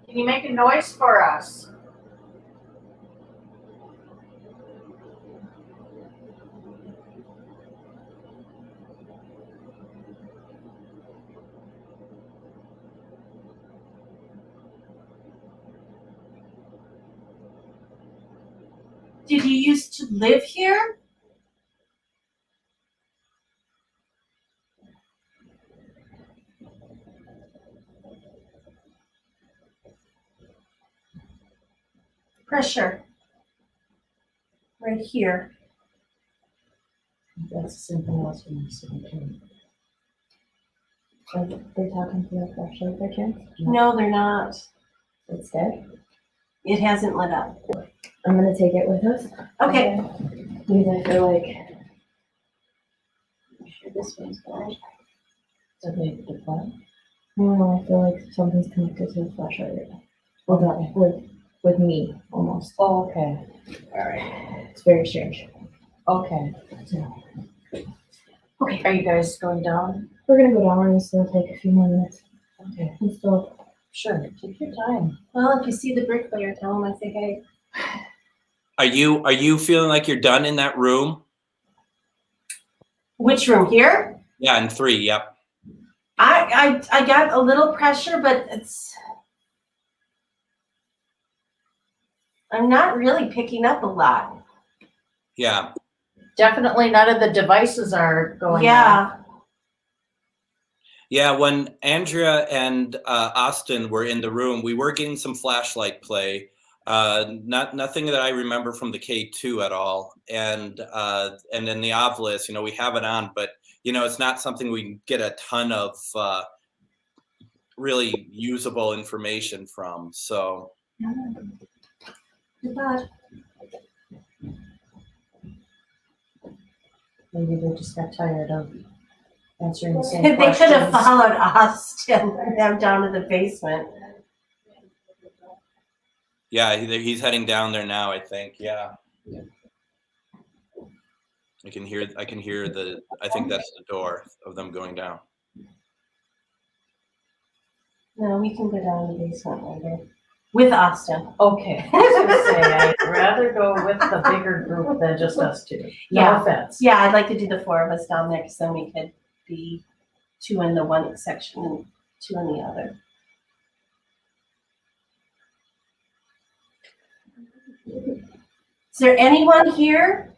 Can you make a noise for us? Did you used to live here? Pressure. Right here. That's something else we need to do. Are they talking to the flashlight by chance? No, they're not. It's dead. It hasn't lit up. I'm gonna take it with us. Okay. Because I feel like I'm sure this one's gone. So they deploy? No, I feel like something's connected to the flashlight right now. Well, with me almost. Oh, okay. All right. It's very strange. Okay. So, Okay. Are you guys going down? we're gonna go down and it's gonna take a few more minutes. Okay. And still, Sure. Take your time. Well, if you see the bricklayer, tell him I say hey. Are you feeling like you're done in that room? Which room here? Yeah, in 3. Yep. I got a little pressure, but I'm not really picking up a lot. Yeah. Definitely none of the devices are going on. Yeah. Yeah, when Andrea and Austin were in the room, we were getting some flashlight play. Nothing that I remember from the K2 at all. And then the Ovilus, we have it on, but it's not something we get a ton of really usable information from. So. Goodbye. Maybe they just got tired of answering the same They questions. could have followed Austin and them down to the basement. Yeah, he's heading down there now, I think. Yeah. I can hear I think that's the door of them going down. No, we can go down to the basement later. With Austin. Okay, I was gonna say, I'd rather go with the bigger group than just us two. Yeah. No offense. Yeah, I'd like to do the 4 of us down there because then we could be 2 in the one section and 2 in the other. Is there anyone here?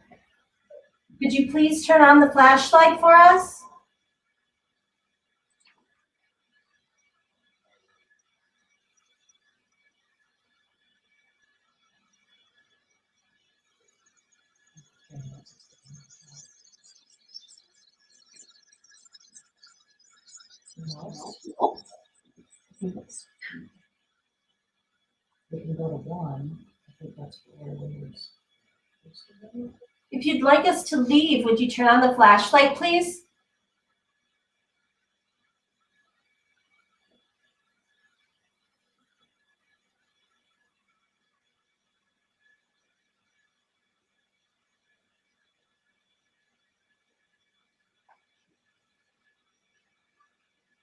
Could you please turn on the flashlight for us? We can go to 1. I think that's where there's. If you'd like us to leave, would you turn on the flashlight, please?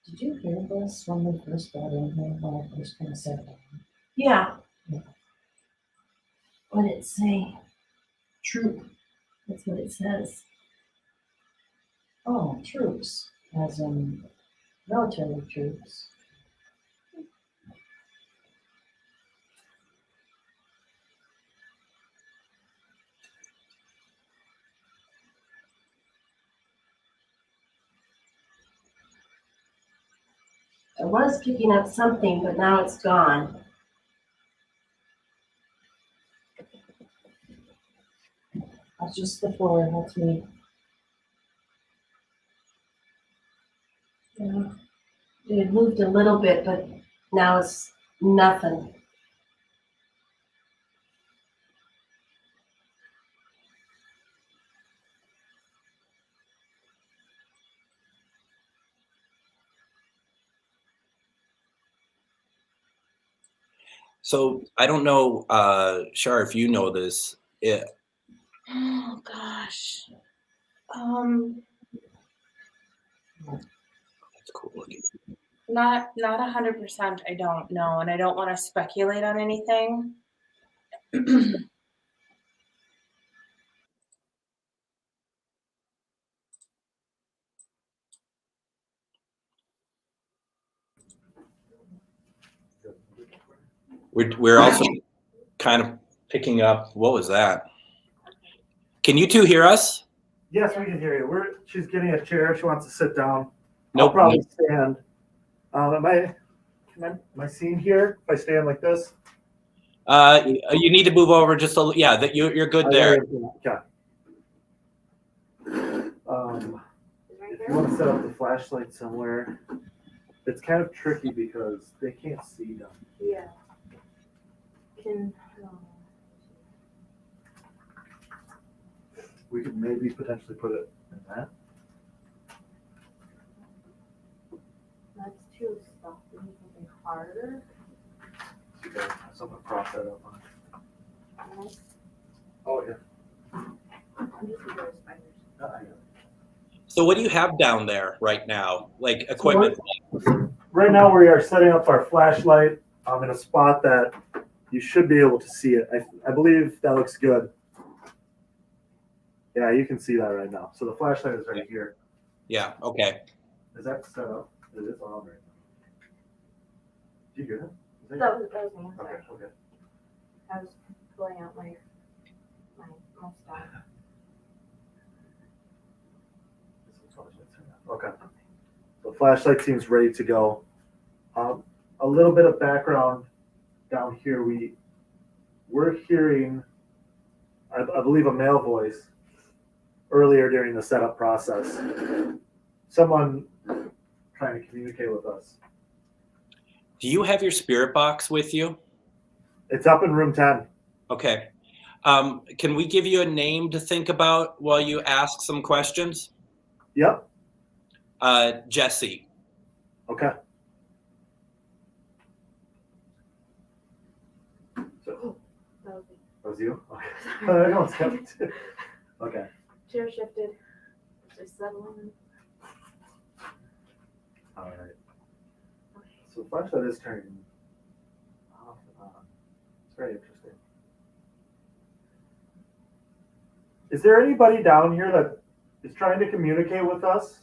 Did you hear this when we first got in here, when I first kind of sat down? Yeah. Yeah. What did it say? Troop. That's what it says. Oh, troops, as in military troops. I was picking up something, but now it's gone. That's just the 4, that's me. Yeah. It had moved a little bit, but now it's nothing. So I don't know, Char, if you know this. Oh gosh. That's cool looking. Not 100%. I don't know, and I don't want to speculate on anything. We're also kind of picking up. What was that? Can you two hear us? Yes, we can hear you. She's getting a chair. She wants to sit down. Nope. I'll probably stand. Am I seen here if I stand like this? You need to move over just a. Yeah, that you're good there. Okay. If you want to set up the flashlight somewhere, it's kind of tricky because they can't see them. Yeah. We could maybe potentially put it in that. That's too stuff. We need something harder. So you guys have something to prop that up on. Oh yeah. I'm just scared of spiders. I got it. So what do you have down there right now? Like equipment? Right now we are setting up our flashlight in a spot that you should be able to see it. I believe that looks good. Yeah, you can see that right now. So the flashlight is right here. Yeah. Okay. Is that set up? It is on right now. Do you hear that? That was me. I'm Okay, sorry. okay. I was pulling out my stuff. Okay. So the flashlight seems ready to go. A little bit of background down here. We're hearing, I believe, a male voice earlier during the setup process. Someone trying to communicate with us. Do you have your spirit box with you? It's up in room 10. Okay. Can we give you a name to think about while you ask some questions? Yep. Jesse. Okay. So, that was you? Okay. I almost kept it. Okay. Chair shifted. Just settling. All right. So the flashlight is turning off and on. It's very interesting. Is there anybody down here that is trying to communicate with us?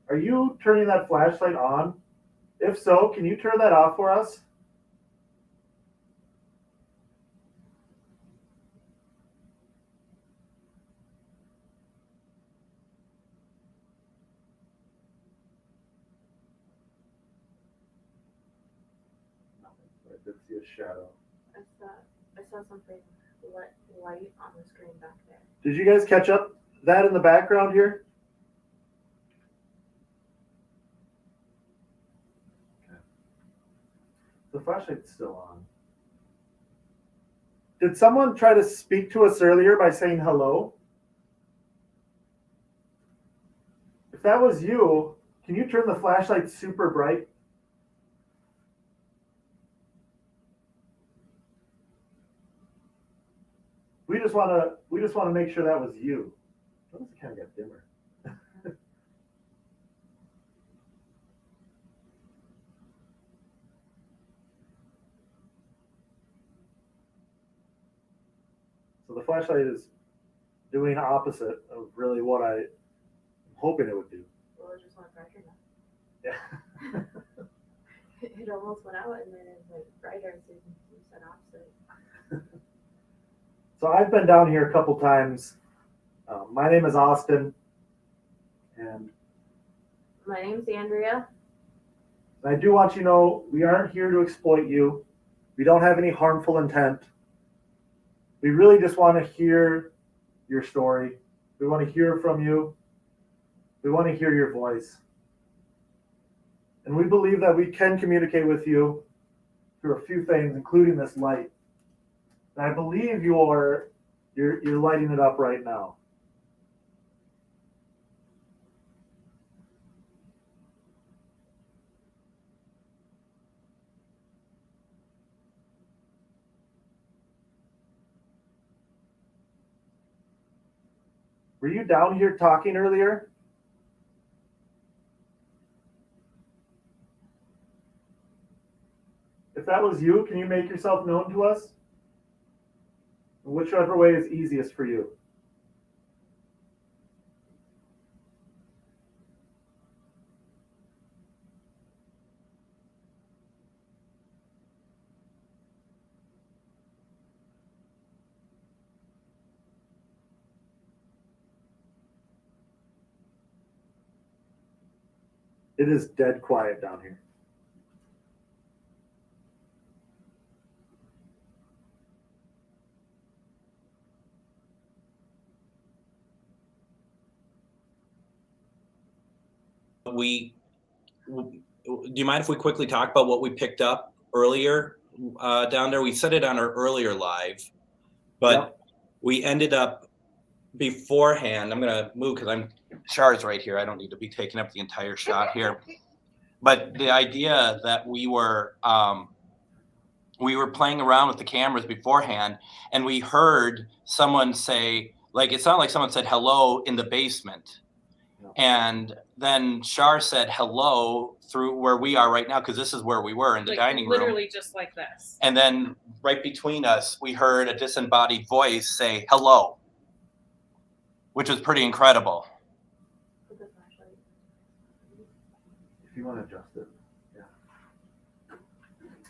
Are you turning that flashlight on? If so, can you turn that off for us? I did see a shadow. I saw something light on the screen back there. Did you guys catch up that in the background here? Okay. The flashlight's still on. Did someone try to speak to us earlier by saying hello? If that was you, can you turn the flashlight super bright? We just want to make sure that was you. That was kind of got dimmer. So the flashlight is doing the opposite of really what I'm hoping it would do. Well, it just went brighter now. Yeah. It almost went out and then it went brighter, so you said opposite. So I've been down here a couple times. My name is Austin, and My name's Andrea. I do want you to know we aren't here to exploit you. We don't have any harmful intent. We really just want to hear your story. We want to hear from you. We want to hear your voice. And we believe that we can communicate with you through a few things, including this light. And I believe you're lighting it up right now. Were you down here talking earlier? If that was you, can you make yourself known to us? Whichever way is easiest for you. It is dead quiet down here. Do you mind if we quickly talk about what we picked up earlier down there? We said it on our earlier live, but we ended up beforehand. I'm going to move because Char's right here. I don't need to be taking up the entire shot here. But the idea that we were playing around with the cameras beforehand, and we heard someone say, like, it sounded like someone said hello in the basement. And then Char said hello through where we are right now, because this is where we were in the dining room. Literally just like this. And then right between us, we heard a disembodied voice say hello, which was pretty incredible. If you want to adjust it, yeah.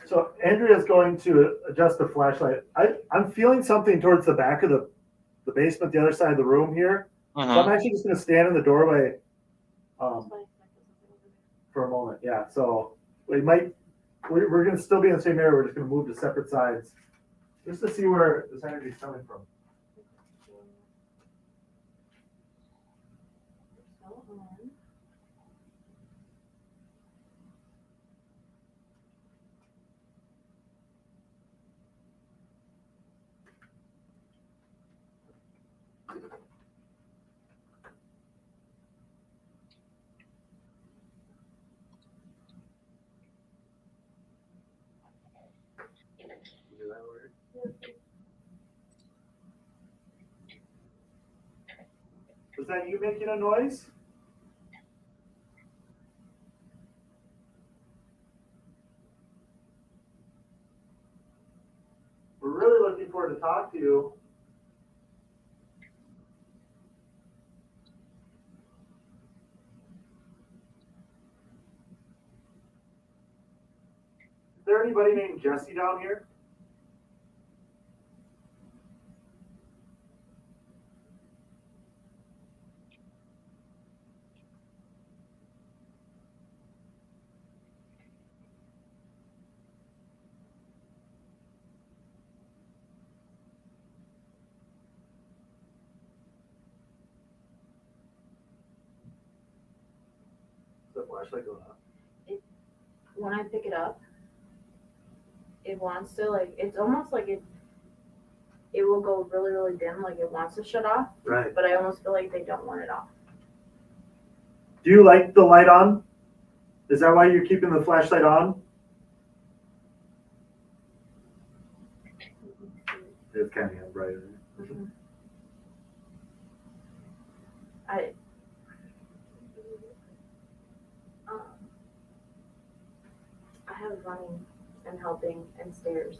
So Andrea's going to adjust the flashlight. I'm feeling something towards the back of the basement, the other side of the room here. So I'm actually just going to stand in the doorway for a moment. Yeah. So we're going to still be in the same area. We're just going to move to separate sides just to see where this energy is coming from. Was that you making a noise? We're really looking forward to talk to you. Is there anybody named Jesse down here? Is the flashlight going up? When I pick it up, it wants to it's almost like it will go really, really dim, like it wants to shut off. Right. But I almost feel like they don't want it off. Do you like the light on? Is that why you're keeping the flashlight on? It's kind of brighter. Mm-hmm. I have running and helping and stairs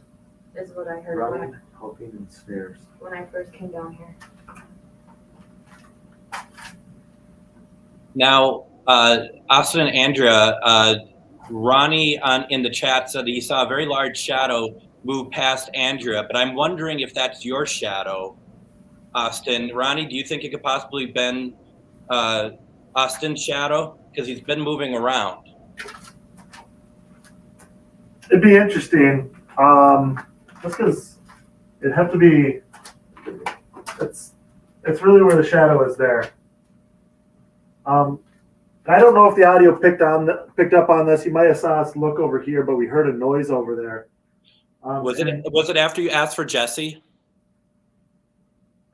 is what I heard Running, helping, and stairs. when I first came down here. Now, Austin and Andrea, Ronnie in the chat said that he saw a very large shadow move past Andrea, but I'm wondering if that's your shadow, Austin. Ronnie, do you think it could possibly been Austin's shadow? Because he's been moving around. It'd be interesting. Just because it'd have to be. It's really where the shadow is there. I don't know if the audio picked up on this. You might have saw us look over here, but we heard a noise over there. Was it after you asked for Jesse?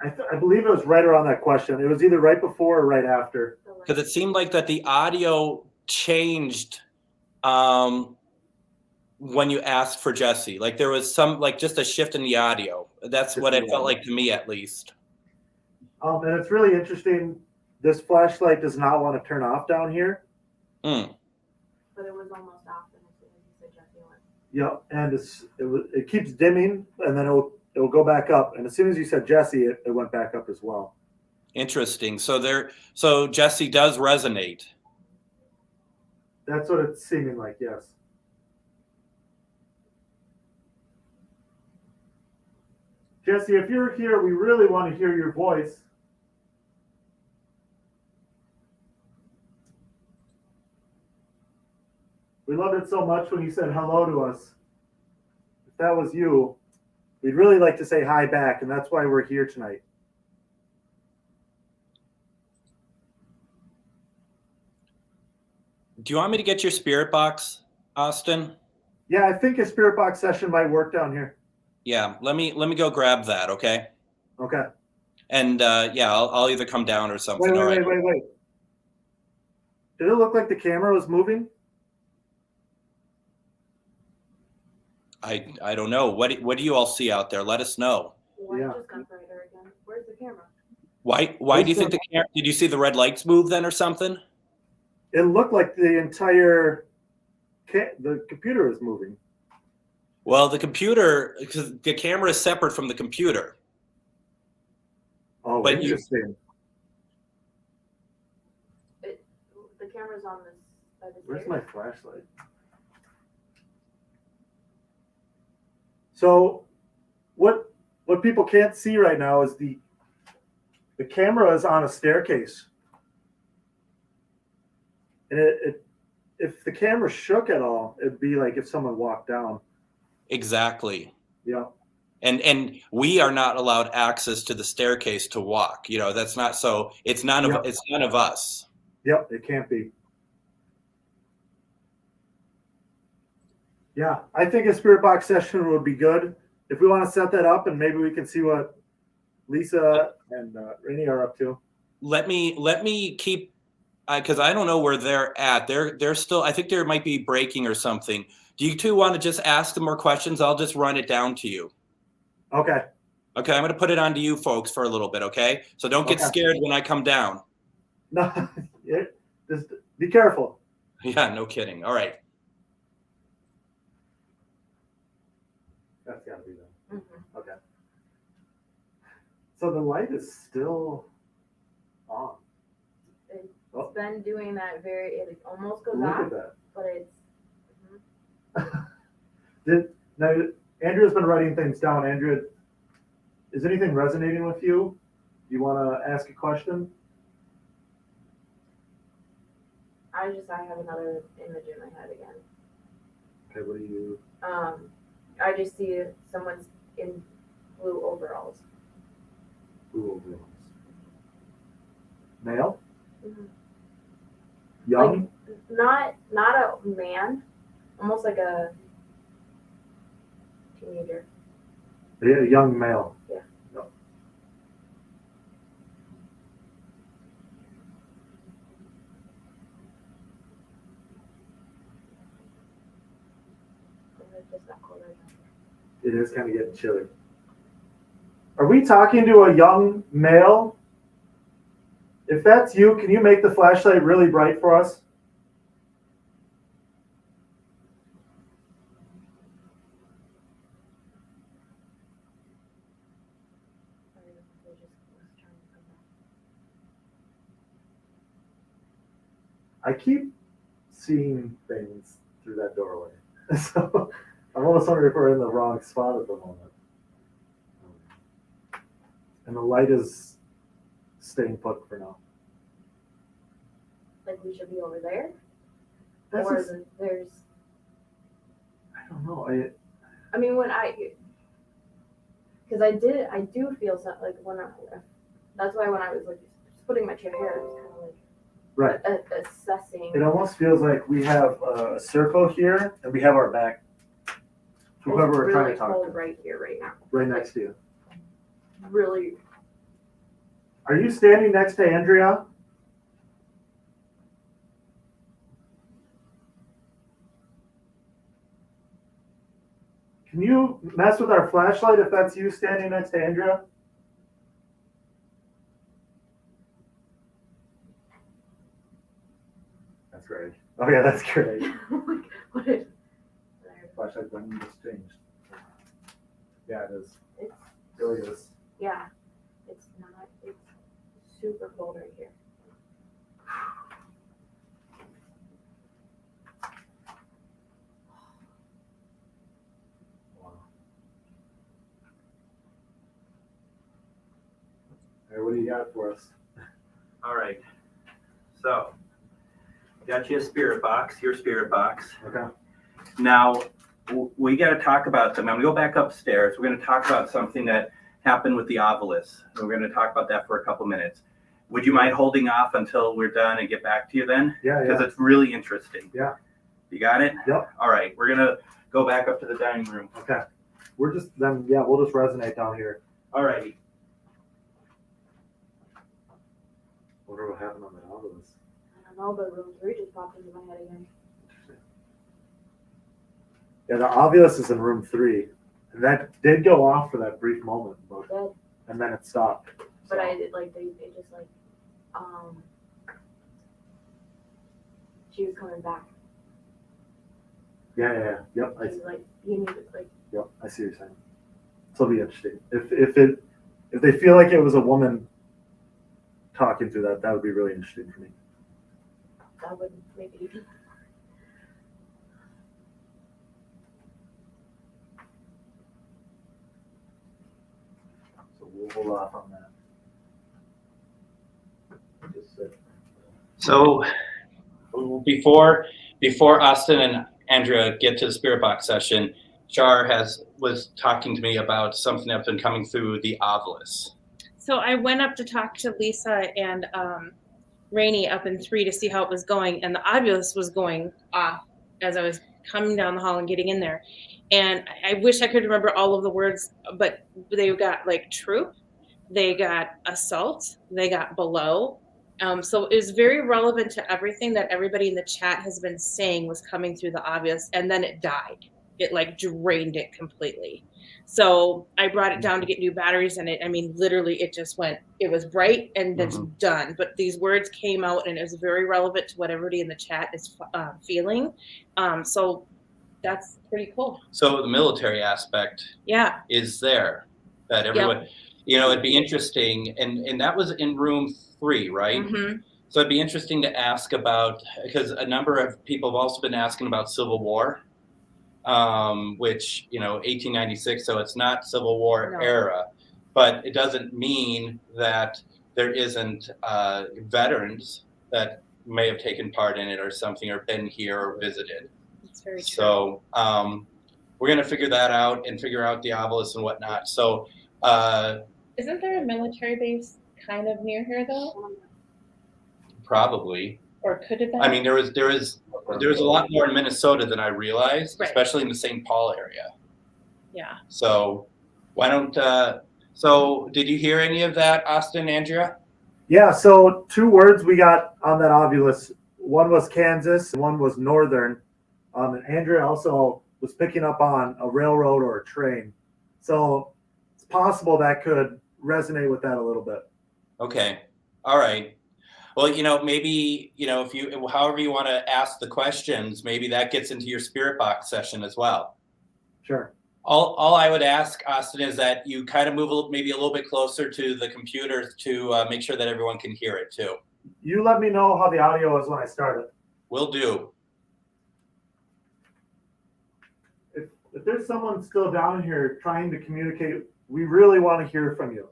I believe it was right around that question. It was either right before or right after. Because it seemed like that the audio changed when you asked for Jesse. Like there was some, just a shift in the audio. That's what it felt like to me, at least. And it's really interesting. This flashlight does not want to turn off down here. But it was almost off as soon as you said Jesse went. Yep, and it keeps dimming, and then it will go back up. And as soon as you said Jesse, it went back up as well. Interesting. So Jesse does resonate. That's what it's seeming like, yes. Jesse, if you're here, we really want to hear your voice. We loved it so much when you said hello to us. If that was you, we'd really like to say hi back, and that's why we're here tonight. Do you want me to get your spirit box, Austin? Yeah, I think a spirit box session might work down here. Yeah, let me go grab that, okay? Okay. And I'll either come down or something. Wait. Did it look like the camera was moving? I don't know. What do you all see out there? Let us know. Yeah. Just got brighter again. Where's the camera? Why do you think the camera? Did you see the red lights move then or something? It looked like the entire the computer was moving. Well, the camera is separate from the computer. Oh, but interesting. The camera's on this. Where's my flashlight? So what people can't see right now is the camera is on a staircase. And if the camera shook at all, it'd be like if someone walked down. Exactly. Yeah. And we are not allowed access to the staircase to walk. You know, that's not so. It's none of us. Yep, it can't be. Yeah, I think a spirit box session would be good. If we want to set that up, and maybe we can see what Lisa and Rainey are up to. Let me keep, because I don't know where they're at. They're still. I think there might be breaking or something. Do you two want to just ask them more questions? I'll just run it down to you. Okay. Okay, I'm going to put it on to you folks for a little bit, okay? So don't get scared when I come down. No, just be careful. Yeah, no kidding. All right. That's got to be them. Okay. So the light is still on. It's been doing that it almost goes Look off, at that. but it's. Now, Andrea's been writing things down. Andrea, is anything resonating with you? Do you want to ask a question? I have another image in my head again. Okay, what do you? I just see someone's in blue overalls. Blue overalls. Male? Mm-hmm. Young? Like, not a man, almost like a teenager. Yeah, a young male. Yeah. No. It is kind of getting chilly. Are we talking to a young male? If that's you, can you make the flashlight really bright for us? I keep seeing things through that doorway. So I'm almost wondering if we're in the wrong spot at the moment. And the light is staying put for now. Like we should be over there? That's Or just, there's. I don't know. I mean, because I do feel something like that's why when I was like putting my chair here, I was kind of like. Right. Assessing. It almost feels like we have a circle here and we have our back to whoever we're trying to talk to. Right here, right now. Right next to you. Really. Are you standing next to Andrea? Can you mess with our flashlight if that's you standing next to Andrea? That's great. Oh yeah, that's great. What is? Flashlight button just changed. Yeah, it is. It's It really is. yeah. It's not. It's super cold right here. Wow. Hey, what do you got for us? All right. So, got you a spirit box, your spirit box. Okay. Now, we got to talk about them. I'm going to go back upstairs. We're going to talk about something that happened with the obelisk. We're going to talk about that for a couple minutes. Would you mind holding off until we're done and get back to you then? Yeah, Because it's really interesting. Yeah. You got it? Yep. All right. We're going to go back up to the dining room. Okay. We'll just resonate down here. All righty. Wonder what happened on that obelisk. I don't know, but room 3 just popped into my head again. Yeah, the obelisk is in room 3. And that did go off for that brief moment, but, and then it stopped. But So, I did they just she was coming back. yeah. Yep. She was like, you need to Yep. I see what you're saying. So it'll be interesting. If they feel like it was a woman talking through that would be really interesting for me. that would make it even. hold off on that. Just So before Austin and Andrea get to the spirit box session, Char was talking to me about something that's been coming through the Ovilus. So I went up to talk to Lisa and Rainey up in 3 to see how it was going, and the Ovilus was going off as I was coming down the hall and getting in there. And I wish I could remember all of the words, but they got like troop, they got assault, they got below. So it was very relevant to everything that everybody in the chat has been saying was coming through the obvious, and then it died. It like drained it completely. So I brought it down to get new batteries, and literally it just went, it was bright and it's done. But these words came out, and it was very relevant to what everybody in the chat is feeling. So that's pretty cool. So the military aspect is there, that everyone, it'd be interesting. And that was in room 3, right? Mm-hmm. So it'd be interesting to ask about, because a number of people have also been asking about Civil War, which, 1896, so it's not Civil War era, but it doesn't mean that there isn't veterans that may have taken part in it or something, or been here or visited. That's very true. So we're going to figure that out and figure out the obelisk and whatnot. So isn't there a military base kind of near here though? Probably. Or could it be? I mean, there is a lot more in Minnesota than I realized, especially in the St. Paul area. Yeah. So why don't so did you hear any of that, Austin, Andrea? Yeah, so 2 words we got on that Ovilus. One was Kansas, and one was Northern. And Andrea also was picking up on a railroad or a train. So it's possible that could resonate with that a little bit. Okay. All right. Well, maybe, if you, however you want to ask the questions, maybe that gets into your spirit box session as well. Sure. All I would ask, Austin, is that you kind of move maybe a little bit closer to the computer to make sure that everyone can hear it too. You let me know how the audio is when I start it. Will do. If there's someone still down here trying to communicate, we really want to hear from you.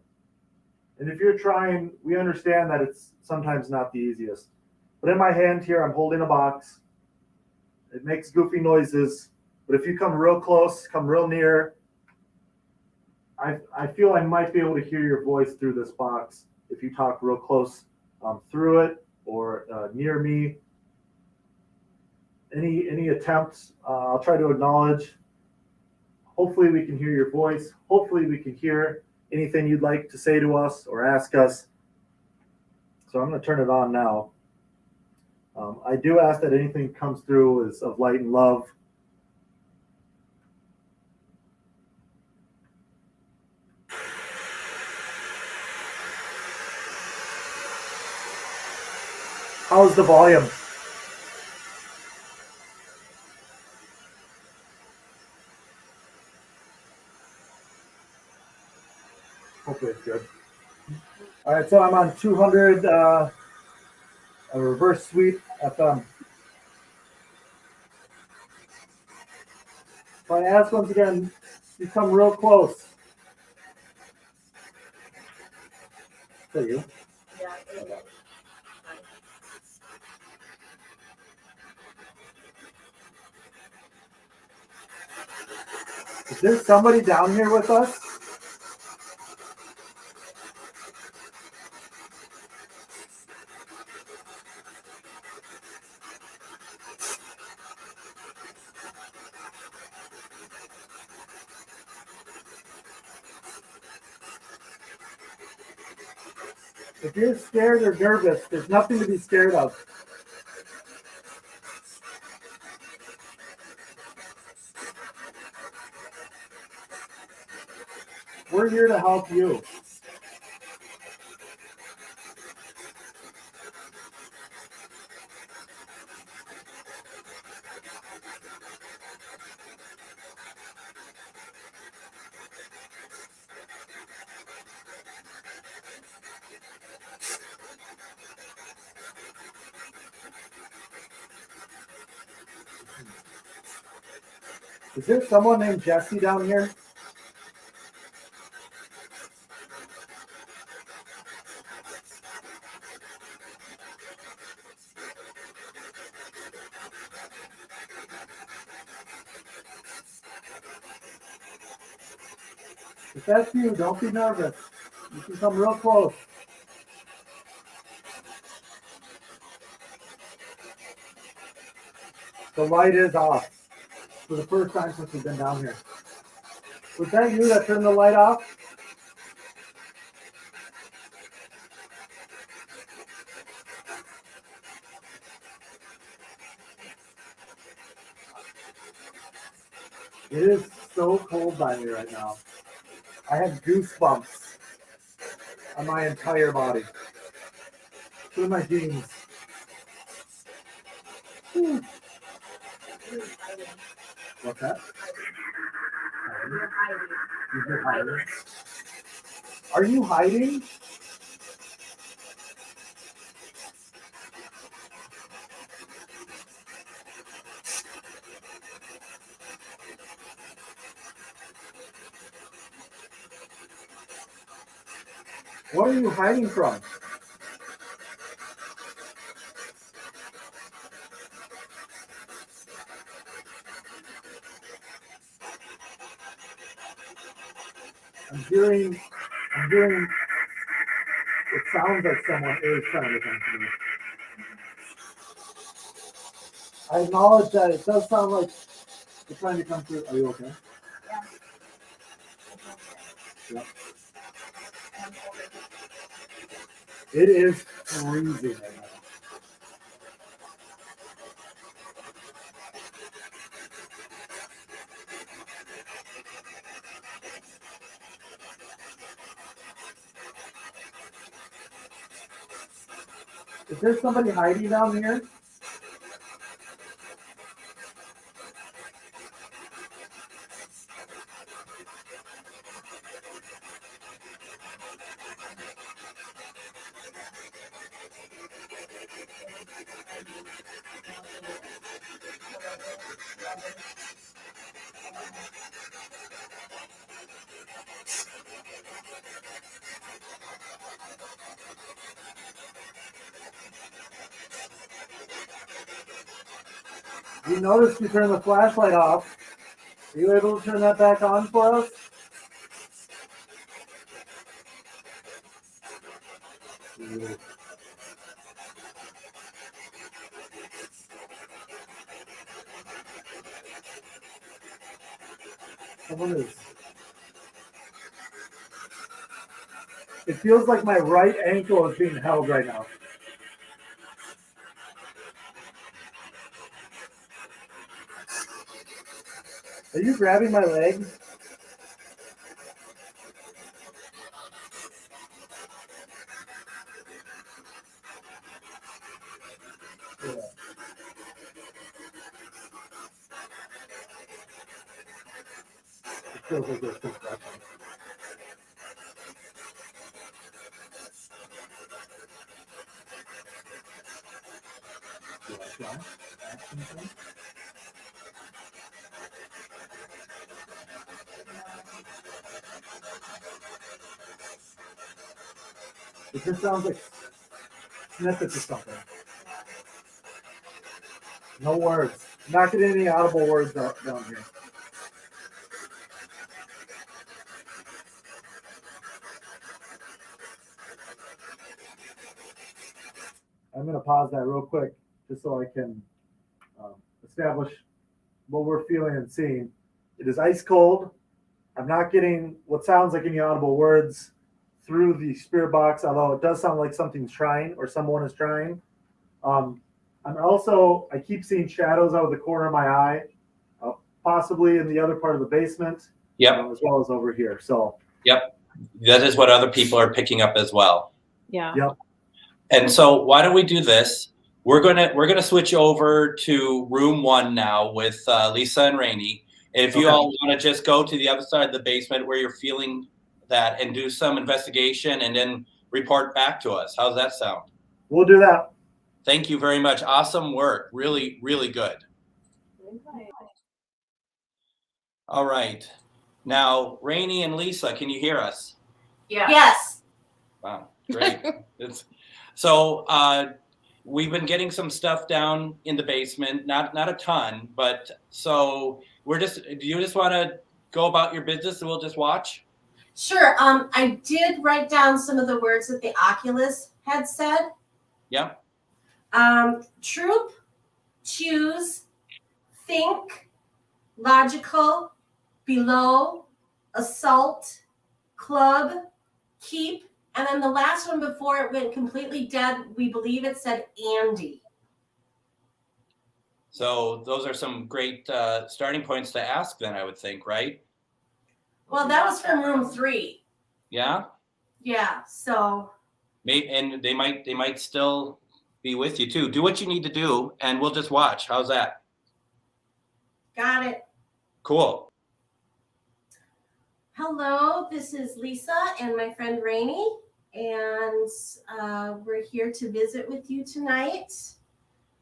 And if you're trying, we understand that it's sometimes not the easiest. But in my hand here, I'm holding a box. It makes goofy noises. But if you come real close, come real near, I feel I might be able to hear your voice through this box if you talk real close through it or near me. Any attempts, I'll try to acknowledge. Hopefully we can hear your voice. Hopefully we can hear anything you'd like to say to us or ask us. So I'm going to turn it on now. I do ask that anything comes through is of light and love. How's the volume? Hopefully it's good. All right, so I'm on 200, a reverse sweep FM. So I ask once again, you come real close. Is that you? Yeah. Is there somebody down here with us? If you're scared or nervous, there's nothing to be scared of. We're here to help you. Is there someone named Jesse down here? If that's you, don't be nervous. You can come real close. The light is off for the first time since we've been down here. Was that you that turned the light off? It is so cold by me right now. I have goosebumps on my entire body. Look at my jeans. Whew. What's that? You've been hiding. Are you hiding? What are you hiding from? I'm hearing, it sounds like someone is trying to come to me. I acknowledge that it does sound like they're trying to come through. Are you okay? Yeah. It is freezing right now. Is there somebody hiding down here? You noticed you turned the flashlight off. Are you able to turn that back on for us? Someone is. It feels like my right ankle is being held right now. Are you grabbing my leg? Yeah. It feels like there's construction. Do I try? Action thing? It just sounds like snippets or something. No words. Not getting any audible words down here. I'm going to pause that real quick just so I can establish what we're feeling and seeing. It is ice cold. I'm not getting what sounds like any audible words through the spirit box, although it does sound like something's trying or someone is trying. I keep seeing shadows out of the corner of my eye, possibly in the other part of the basement, as well as over here. So, that is what other people are picking up as well. Yeah. Yep. And so, why don't we do this? We're gonna switch over to room 1 now with Lisa and Rainey. If you all want to just go to the other side of the basement where you're feeling that and do some investigation and then report back to us. How's that sound? We'll do that. Thank you very much. Awesome work. Really, really good. All right. Now, Rainey and Lisa, can you hear us? Yes. Wow, great. So we've been getting some stuff down in the basement, not a ton, but so do you just want to go about your business and we'll just watch? Sure. I did write down some of the words that the Oculus had said. Yeah. Troop, choose, think, logical, below, assault, club, keep, and then the last one before it went completely dead, we believe it said Andy. So those are some great starting points to ask then, I would think, right? Well, that was from room 3. Yeah. Yeah, so. Maybe, and they might still be with you too. Do what you need to do, and we'll just watch. How's that? Got it. Cool. Hello, this is Lisa and my friend Rainey, and we're here to visit with you tonight.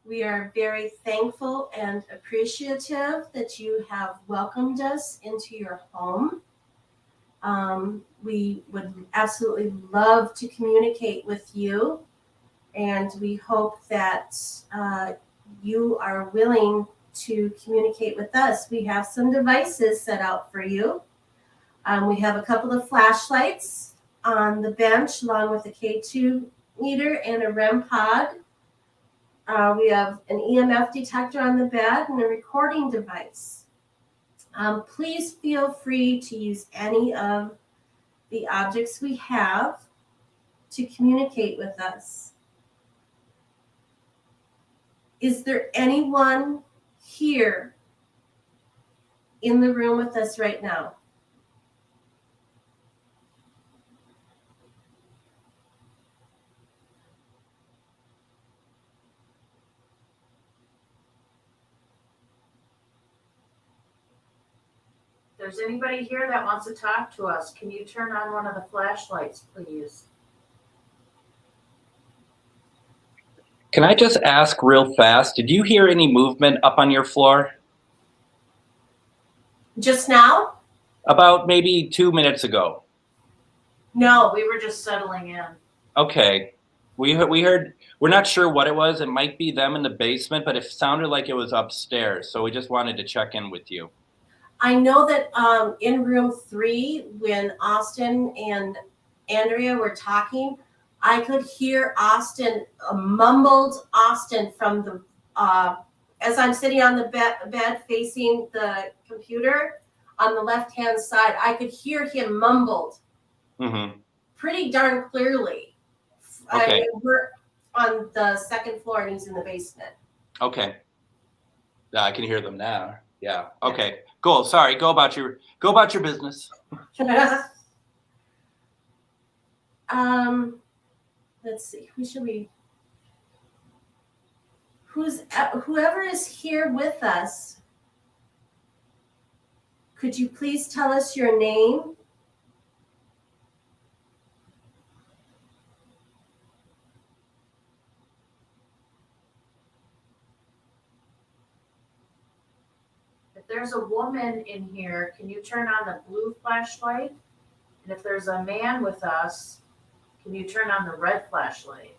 We are very thankful and appreciative that you have welcomed us into your home. We would absolutely love to communicate with you, and we hope that you are willing to communicate with us. We have some devices set out for you. We have a couple of flashlights on the bench, along with a K2 meter and a REM pod. We have an EMF detector on the bed and a recording device. Please feel free to use any of the objects we have to communicate with us. Is there anyone here in the room with us right now? If there's anybody here that wants to talk to us, can you turn on one of the flashlights, please? Can I just ask real fast, did you hear any movement up on your floor? Just now? About maybe 2 minutes ago. No. We were just settling in. Okay. We heard, we're not sure what it was. It might be them in the basement, but it sounded like it was upstairs. So we just wanted to check in with you. I know that in room 3, when Austin and Andrea were talking, I could hear Austin, mumbled Austin from the, as I'm sitting on the bed facing the computer on the left-hand side, I could hear him mumbled pretty darn clearly. Okay. We're on the second floor and he's in the basement. Okay. Yeah, I can hear them now. Yeah. Okay. Cool. Sorry. Go about your business. Let's see. Whoever is here with us, could you please tell us your name? If there's a woman in here, can you turn on the blue flashlight? And if there's a man with us, can you turn on the red flashlight?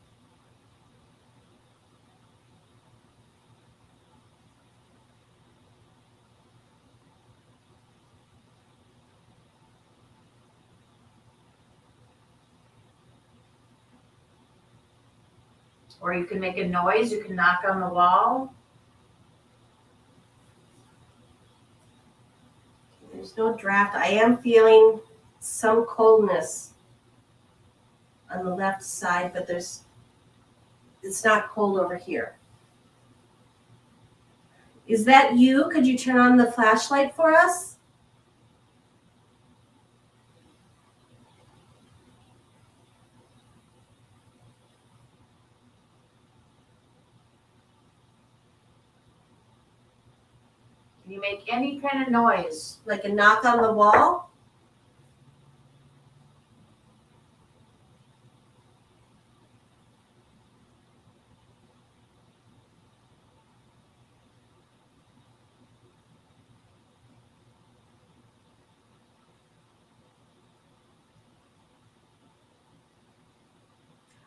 Or you can make a noise, you can knock on the wall. There's no draft. I am feeling some coldness on the left side, but it's not cold over here. Is that you? Could you turn on the flashlight for us? Can you make any kind of noise? Like a knock on the wall?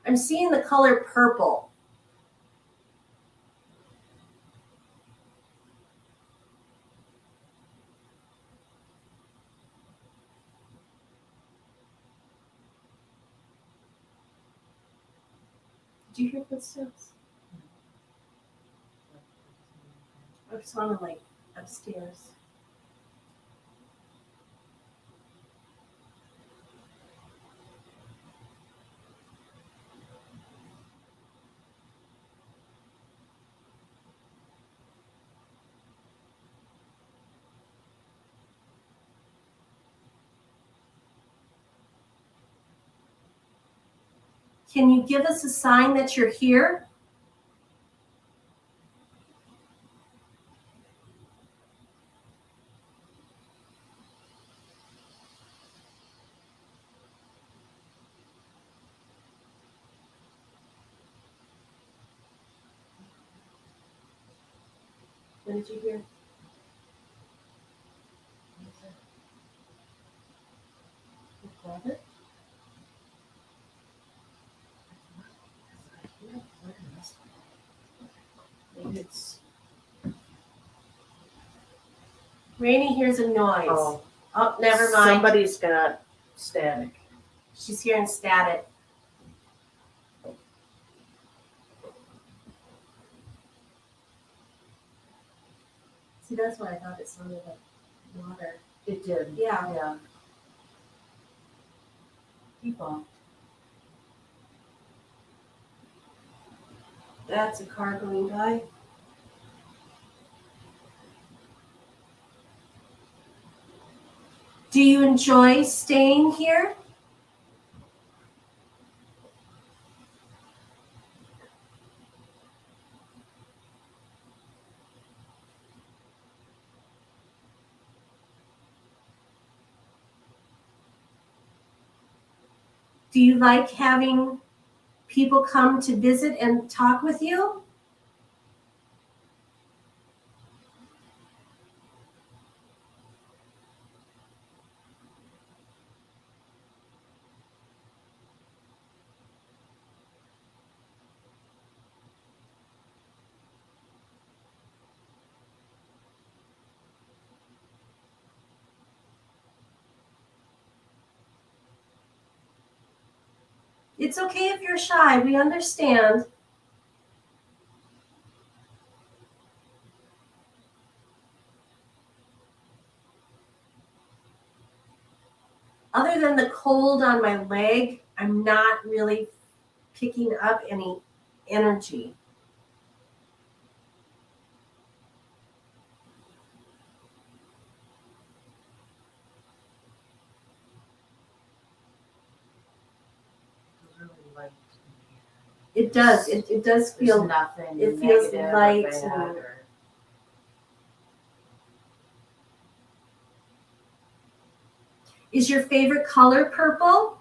I'm seeing the color purple. Do you hear footsteps? It sounded like upstairs. Can you give us a sign that you're here? What did you hear? Rabbit? Maybe it's. Rainey hears a noise. Oh, Oh, never mind. somebody's got static. She's hearing static. See, that's why I thought it sounded like water. It did. Yeah. Yeah. Keep on. That's a car going by. Do you enjoy staying here? Do you like having people come to visit and talk with you? It's okay if you're shy. We understand. Other than the cold on my leg, I'm not really picking up any energy. Really light. It does. It does There's feel. nothing. it feels negative light or bad and- or- Is your favorite color purple?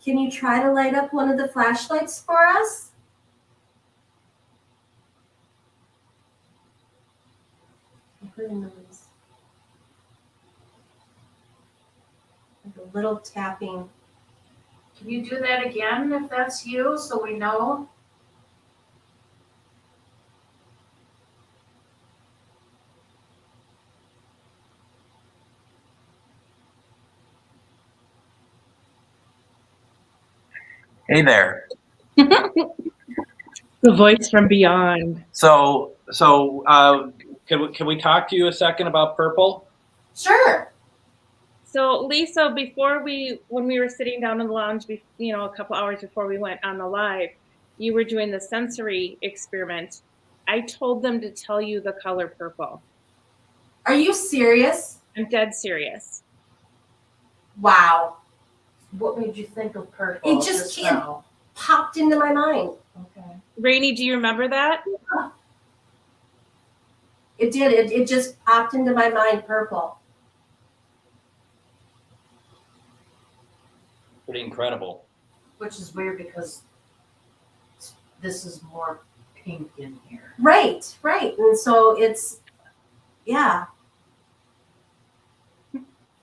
Can you try to light up one of the flashlights for us? I heard a noise. Like a little tapping. Can you do that again if that's you, so we know? Hey there. The voice from beyond. So can we talk to you a second about purple? Sure. So Lisa, when we were sitting down in the lounge, a couple hours before we went on the live, you were doing the sensory experiment. I told them to tell you the color purple. Are you serious? I'm dead serious. Wow. What made you think of purple? It just can't- now? Popped into my mind. Okay. Rainey, do you remember that? It did. It just popped into my mind, purple. Pretty incredible. Which is weird because it's this is more pink in here. Right. And so it's, yeah.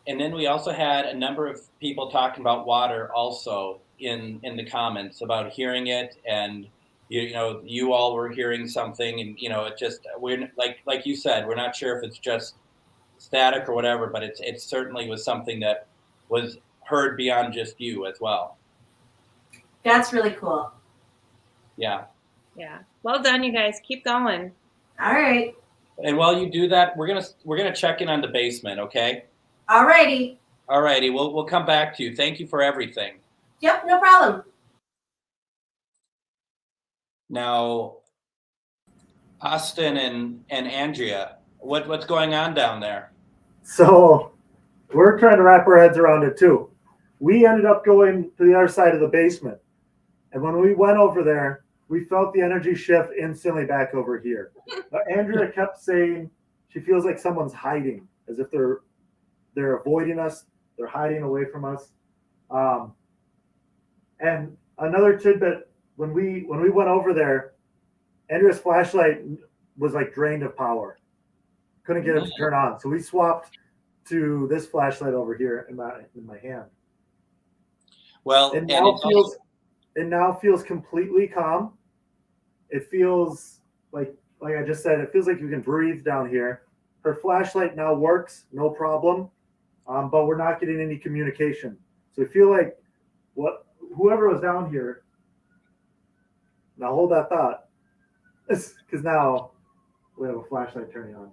And then we also had a number of people talking about water also in the comments about hearing it, and you all were hearing something, and it just, we're like you said, we're not sure if it's just static or whatever, but it certainly was something that was heard beyond just you as well. That's really cool. Yeah. Yeah. Well done, you guys. Keep going. All right. And while you do that, we're gonna check in on the basement, okay? All righty. All righty. We'll come back to you. Thank you for everything. Yep, no problem. Now, Austin and Andrea, what's going on down there? So we're trying to wrap our heads around it too. We ended up going to the other side of the basement. And when we went over there, we felt the energy shift instantly back over here. Andrea kept saying she feels like someone's hiding, as if they're avoiding us, they're hiding away from us. And another tidbit, when we went over there, Andrea's flashlight was like drained of power. Couldn't get it to turn on. So we swapped to this flashlight over here in my hand. Well, it now feels completely calm. It feels like I just said, it feels like you can breathe down here. Her flashlight now works, no problem, but we're not getting any communication. So I feel like whoever was down here, now hold that thought, because now we have a flashlight turning on.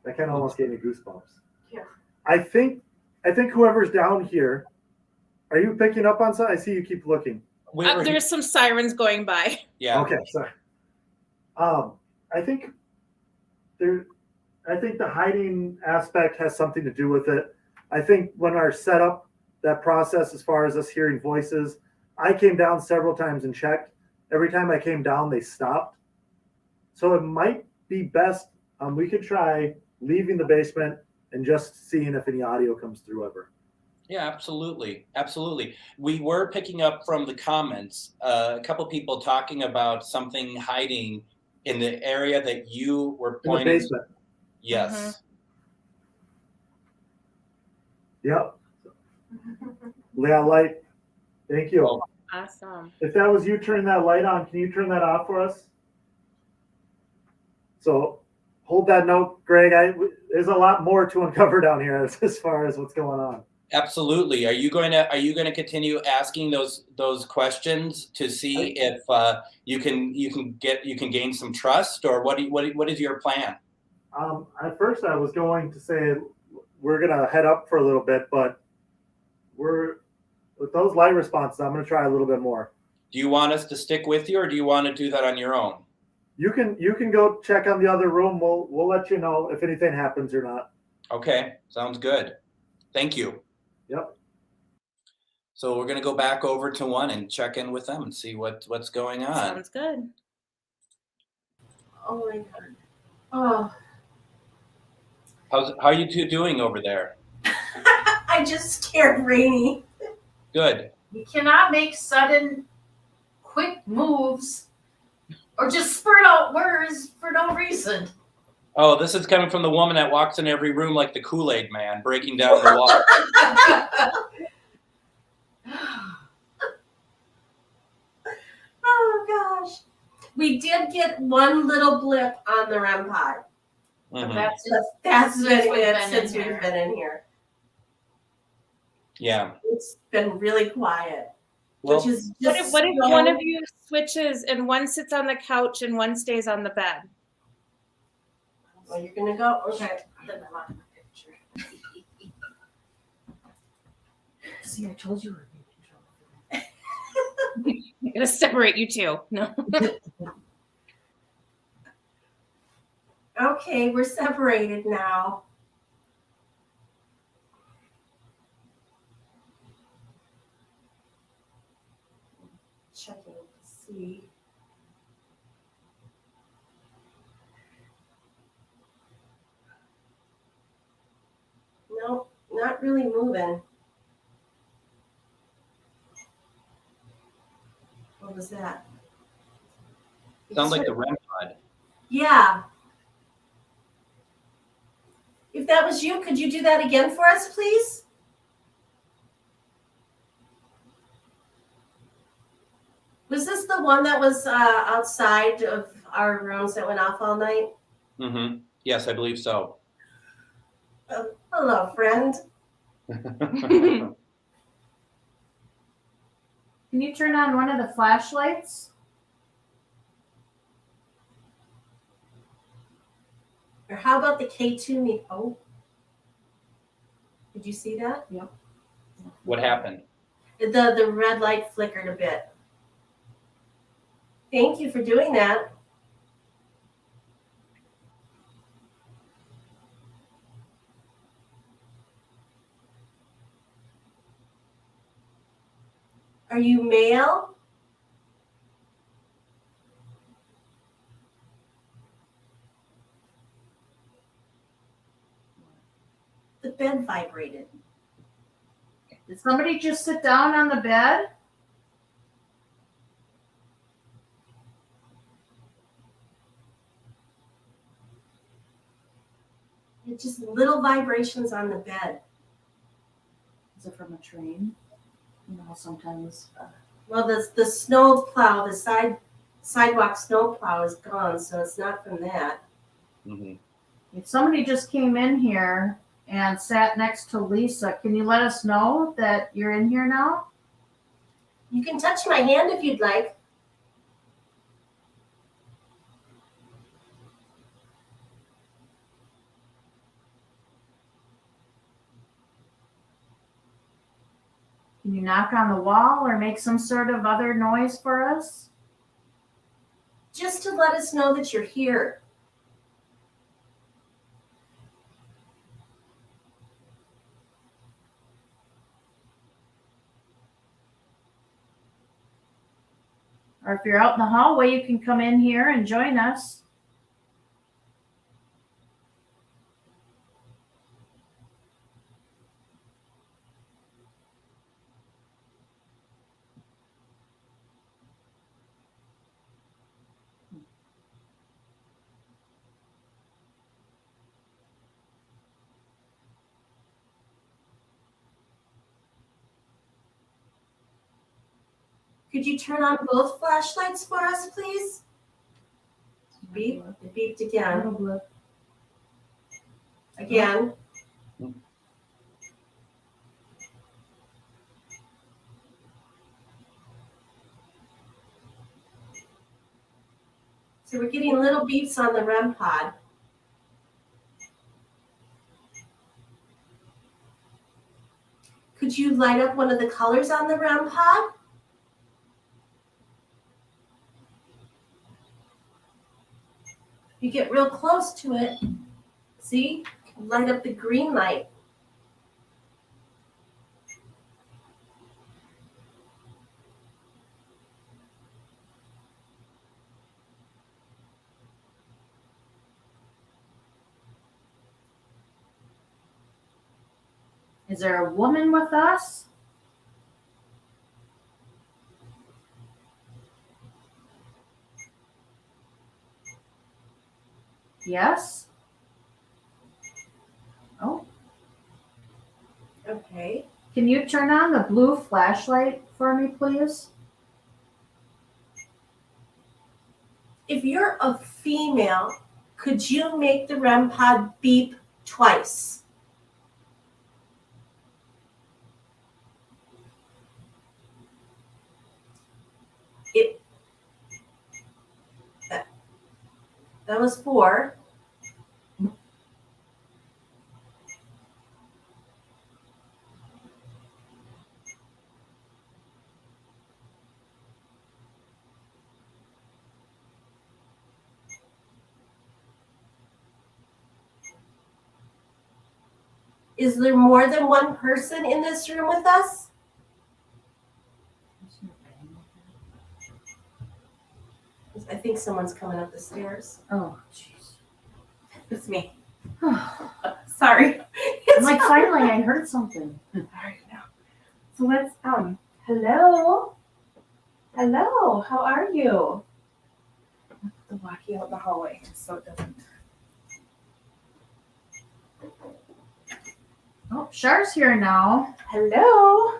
That kind of almost gave me goosebumps. Yeah. I think whoever's down here, are you picking up on something? I see you keep looking. There's some sirens going by. Yeah. Okay, sorry. I think the hiding aspect has something to do with it. I think when our setup, that process as far as us hearing voices, I came down several times and checked. Every time I came down, they stopped. So it might be best, we could try leaving the basement and just seeing if any audio comes through ever. Yeah, absolutely. We were picking up from the comments, a couple people talking about something hiding in the area that you were pointing. In the basement. Yes. Yep. Yeah, light. Thank you. Oh. Awesome. If that was you turning that light on, can you turn that off for us? So hold that note, Greg. There's a lot more to uncover down here as far as what's going on. Absolutely. Are you going to continue asking those questions to see if you can gain some trust, or what is your plan? At first I was going to say we're gonna head up for a little bit, but with those light responses, I'm gonna try a little bit more. Do you want us to stick with you, or do you want to do that on your own? You can go check on the other room. We'll let you know if anything happens or not. Okay, sounds good. Thank you. Yep. So we're gonna go back over to one and check in with them and see what's going on. Sounds good. Oh my God. Oh. How are you two doing over there? I just scared Rainey. Good. You cannot make sudden, quick moves or just spurt out words for no reason. Oh, this is coming from the woman that walks in every room like the Kool-Aid man, breaking down the wall. Oh gosh. We did get one little blip on the REM pod. Mm-hmm. That's been it since we've been in here. Yeah. It's been really quiet. Well, which is What just if one of you switches and one sits on the couch and one stays on the bed? Well, you're gonna go? Okay. See, I told you we were in control. I'm gonna separate you two. No. Okay, we're separated now. Checking to see. Nope, not really moving. What was that? Sounds like the REM pod. Yeah. If that was you, could you do that again for us, please? Was this the one that was outside of our rooms that went off all night? Mm-hmm. Yes, I believe so. Hello, friend. Can you turn on one of the flashlights? Or how about the K2 me? Oh. Did you see that? Yep. What happened? The red light flickered a bit. Thank you for doing that. Are you male? The bed vibrated. Did somebody just sit down on the bed? It's just little vibrations on the bed. Is it from a train? You know, sometimes. Well, the snow plow, the sidewalk snow plow is gone, so it's not from that. Mm-hmm. If somebody just came in here and sat next to Lisa, can you let us know that you're in here now? You can touch my hand if you'd like. Can you knock on the wall or make some sort of other noise for us? Just to let us know that you're here. Or if you're out in the hallway, you can come in here and join us. Could you turn on both flashlights for us, please? Beep. It beeped again. Again. So we're getting little beeps on the REM pod. Could you light up one of the colors on the REM pod? You get real close to it. See? Light up the green light. Is there a woman with us? Yes? Oh. Okay. Can you turn on the blue flashlight for me, please? If you're a female, could you make the REM pod beep twice? That was 4. Is there more than one person in this room with us? I think someone's coming up the stairs. Oh, jeez. It's me. I'm Sorry. like, finally, I heard something. All right now. So let's hello. Hello, how are you? the walkie out in the hallway so it doesn't. Oh, Char's here now. Hello.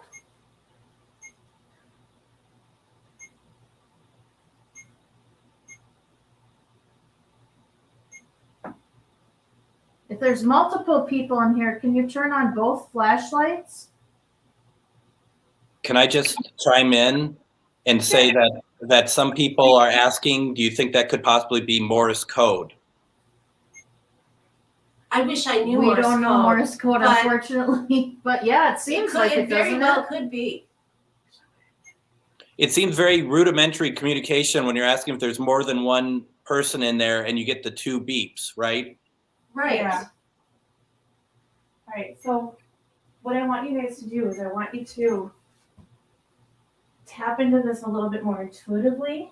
If there's multiple people in here, can you turn on both flashlights? Can I just chime in and say that some people are asking, do you think that could possibly be Morse code? I wish I knew We Morse don't know code, Morse code, but unfortunately. But yeah, it seems like it, very doesn't well it? could be. It seems very rudimentary communication when you're asking if there's more than one person in there and you get the 2 beeps, right? Right. Yeah. All right. So what I want you guys to do is I want you to tap into this a little bit more intuitively.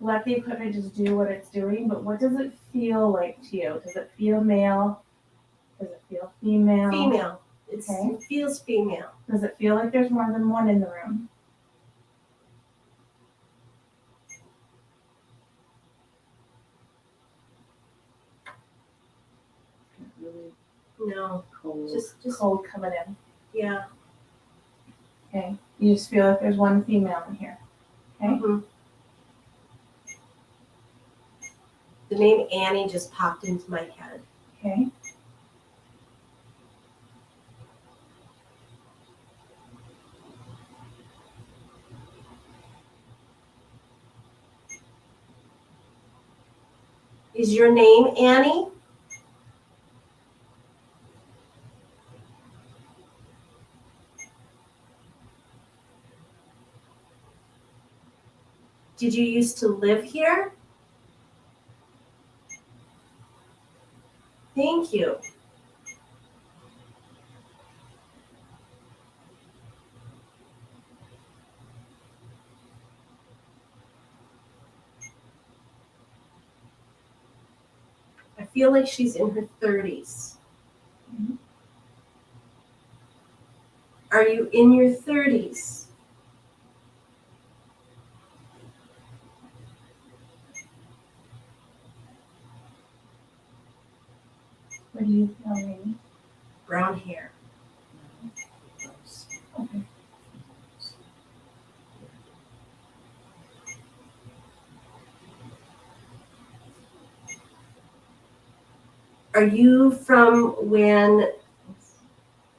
Let the equipment just do what it's doing, but what does it feel like to you? Does it feel male? Does it feel female? Female. Okay. It feels female. Does it feel like there's more than one in the room? No. Cold. Just Cold coming in. yeah. Okay. You just feel like there's one female in here. Okay. Mhm. The name Annie just popped into my head. Okay. Is your name Annie? Did you used to live here? Thank you. I feel like she's in her 30s. Mhm. Are you in your 30s? What do you feel, Amy? Brown hair. Okay. Are you from when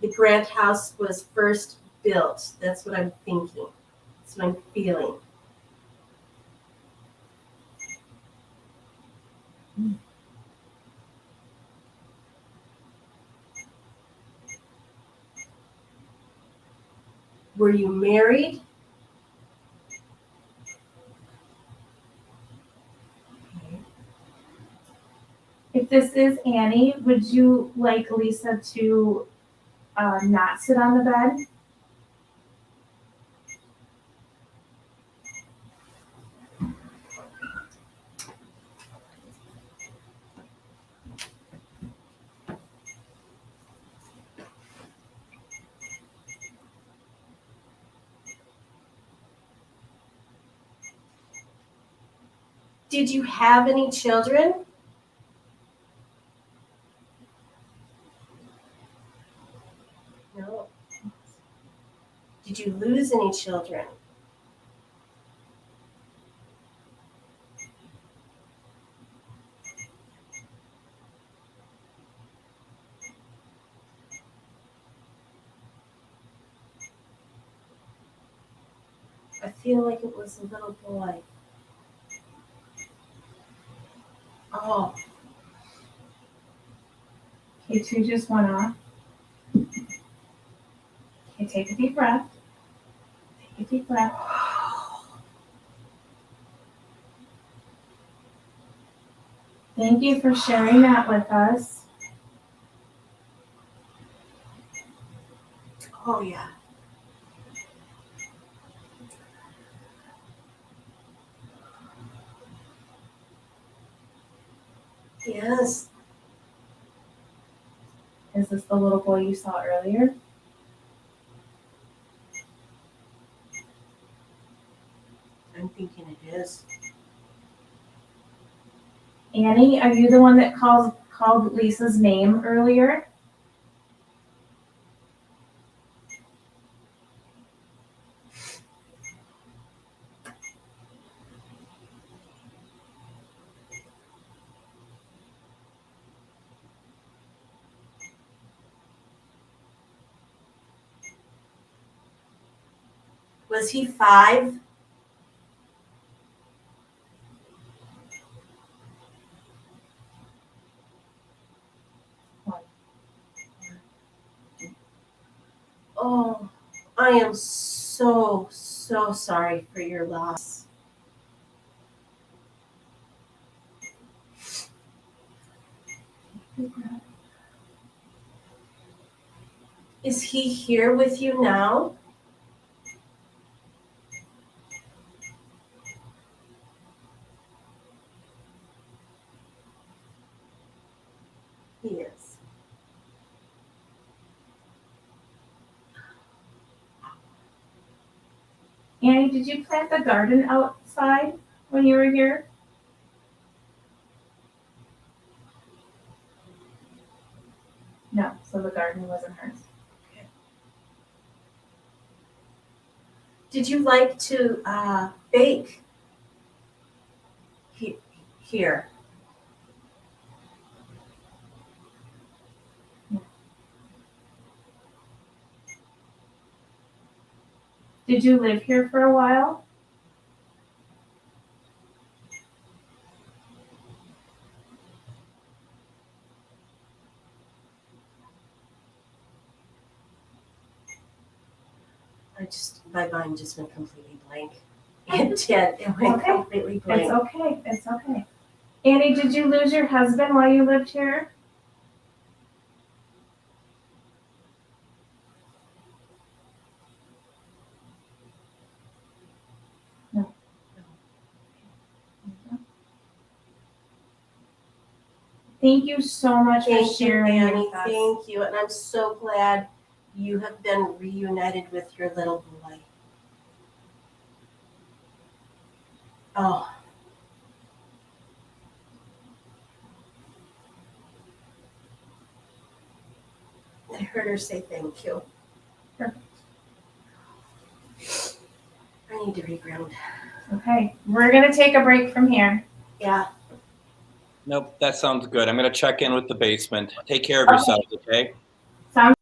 the Grant House was first built? That's what I'm thinking. That's what I'm feeling. Were you married? If this is Annie, would you like Lisa to not sit on the bed? Did you have any children? No. Did you lose any children? I feel like it was a little boy. Oh, Okay, 2 just went off. Okay, take a deep breath. Take a deep breath. Thank you for sharing that with us. oh yeah. Yes. Is this the little boy you saw earlier? I'm thinking it is. Annie, are you the one that called Lisa's name earlier? Was he 5? Oh, I am so sorry for your loss. Is he here with you now? He is. Annie, did you plant the garden outside when you were here? No, so the garden wasn't hers. Did you like to bake here? Did you live here for a while? My mind just went completely blank. It did. It went Okay. completely blank. It's okay. It's okay. Annie, did you lose your husband while you lived here? No. Thank you so much for Thank you, sharing Annie. with us. Thank you. And I'm so glad you have been reunited with your little boy. Oh. I heard her say thank you. Perfect. I need to reground. Okay, we're gonna take a break from here. Yeah. Nope, that sounds good. I'm going to check in with the basement. Take care of yourselves, okay? Sounds.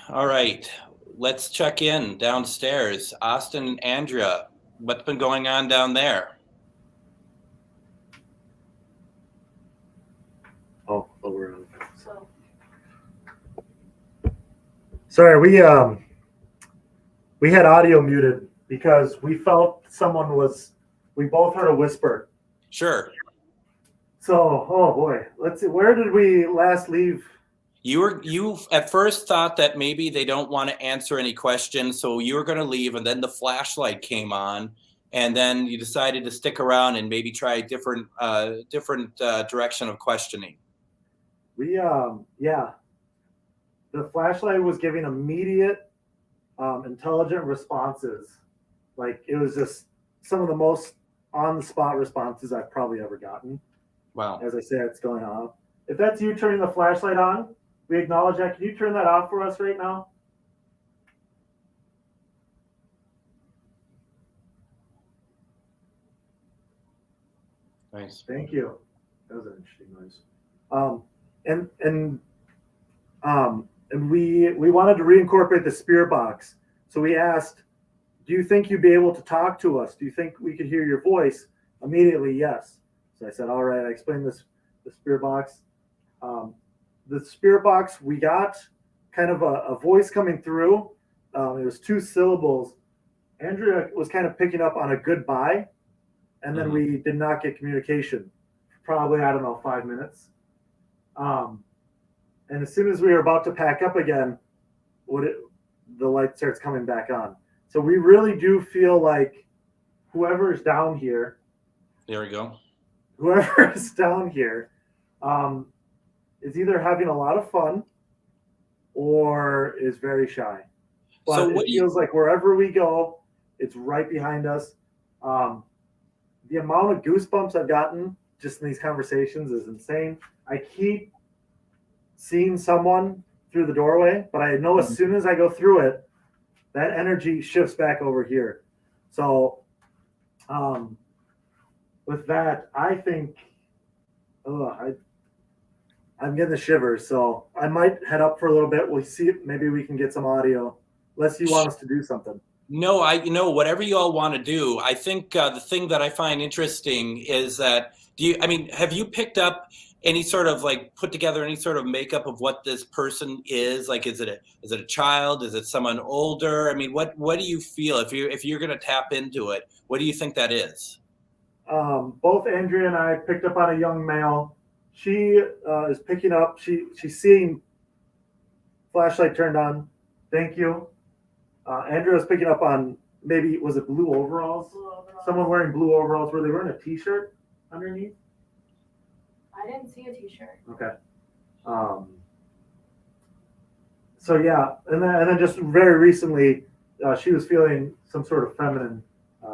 All right, let's check in downstairs. Austin and Andrea, what's been going on down there? Oh, we're on. Sorry, we had audio muted because we felt someone was. We both heard a whisper. Sure. So, oh boy, let's see. Where did we last leave? You at first thought that maybe they don't want to answer any questions, so you were going to leave, and then the flashlight came on, and then you decided to stick around and maybe try a different direction of questioning. Yeah, the flashlight was giving immediate, intelligent responses. Like it was just some of the most on-the-spot responses I've probably ever gotten. Wow. As I say, it's going off. If that's you turning the flashlight on, we acknowledge that. Can you turn that off for us right now? Nice. Thank you. That was an interesting noise. And we wanted to reincorporate the spirit box. So we asked, do you think you'd be able to talk to us? Do you think we could hear your voice? Immediately, yes. So I said, all right. I explained the spirit box. The spirit box, we got kind of a voice coming through. It was 2 syllables. Andrea was kind of picking up on a goodbye, and then we did not get communication. Probably, I don't know, 5 minutes. And as soon as we were about to pack up again, the light starts coming back on. So we really do feel like whoever's down here. There we go. Whoever is down here is either having a lot of fun or is very shy. But so it feels like wherever we go, It's right behind us. The amount of goosebumps I've gotten just in these conversations is insane. I keep seeing someone through the doorway, but I know as soon as I go through it, that energy shifts back over here. So with that, I think I'm getting the shivers, so I might head up for a little bit. We'll see if maybe we can get some audio, unless you want us to do something. No, whatever you all want to do. I think the thing that I find interesting is that have you picked up any sort of like put together any sort of makeup of what this person is? Like, is it a child? Is it someone older? I mean, what do you feel if you're going to tap into it? What do you think that is? Both Andrea and I picked up on a young male. She is picking up. She's seeing flashlight turned on. Thank you. Andrea was picking up on was it blue overalls? Someone wearing blue overalls. Were they wearing a t-shirt underneath? I didn't see a t-shirt. Okay. So yeah, and then just very recently, she was feeling some sort of feminine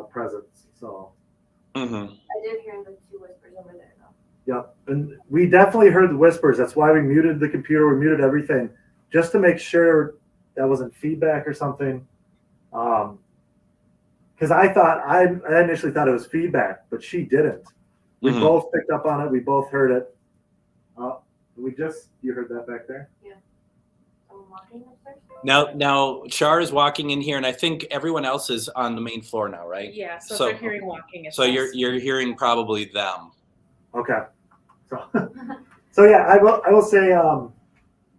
presence. So. Mm-hmm. I did hear the two whispers over there, though. Yep, and we definitely heard the whispers. That's why we muted the computer. We muted everything just to make sure that wasn't feedback or something. Because I initially thought it was feedback, but she didn't. We both picked up on it. We both heard it. You heard that back there? Yeah. Someone walking upstairs? Now Char is walking in here, and I think everyone else is on the main floor now, right? Yeah. So if they're hearing walking, it's so us. you're hearing probably them. Okay. So yeah, I will say